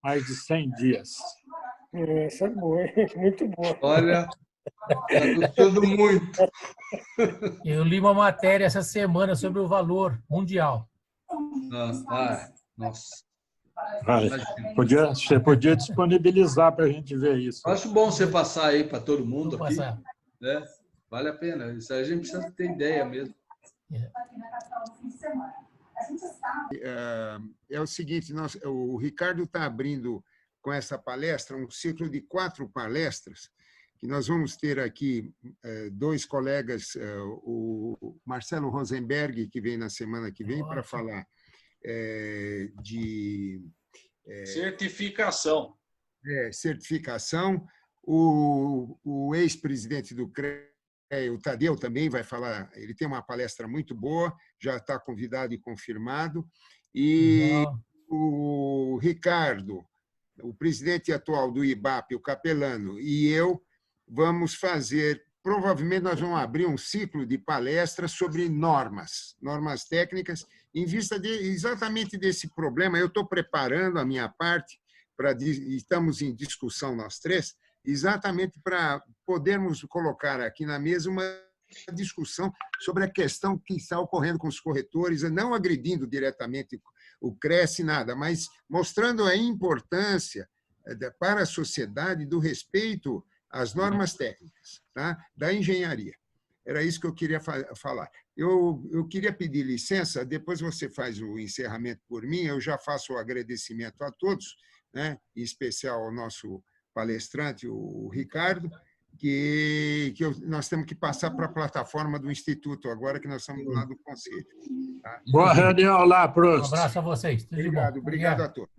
mais de 100 dias.
Essa é boa, muito boa.
Olha, está custando muito.
Eu li uma matéria essa semana sobre o valor mundial.
Nossa.
Você podia disponibilizar para a gente ver isso.
Acho bom você passar aí para todo mundo aqui.
Né?
Vale a pena. Isso aí a gente precisa ter ideia mesmo.
É o seguinte, o Ricardo está abrindo com essa palestra um ciclo de 4 palestras, que nós vamos ter aqui 2 colegas, o Marcelo Rosenberg, que vem na semana que vem, para falar de
certificação.
Certificação. O ex-presidente do CREA, o Tadeu, também vai falar, ele tem uma palestra muito boa, já está convidado e confirmado. E o Ricardo, o presidente atual do IBAP, o Capelano, e eu vamos fazer, provavelmente nós vamos abrir um ciclo de palestras sobre normas técnicas, em vista exatamente desse problema. Eu estou preparando a minha parte, estamos em discussão nós 3, exatamente para podermos colocar aqui na mesa uma discussão sobre a questão que está ocorrendo com os corretores, não agredindo diretamente o CRES, nada, mas mostrando a importância para a sociedade do respeito às normas técnicas, tá? Da engenharia. Era isso que eu queria falar. Eu queria pedir licença, depois você faz o encerramento por mim, eu já faço o agradecimento a todos, né? Em especial ao nosso palestrante, o Ricardo, que nós temos que passar para a plataforma do Instituto, agora que nós estamos lá do Conselho. Tá?
Boa reunião lá, Prost.
Um abraço a vocês. Tudo de bom.
Obrigado a todos.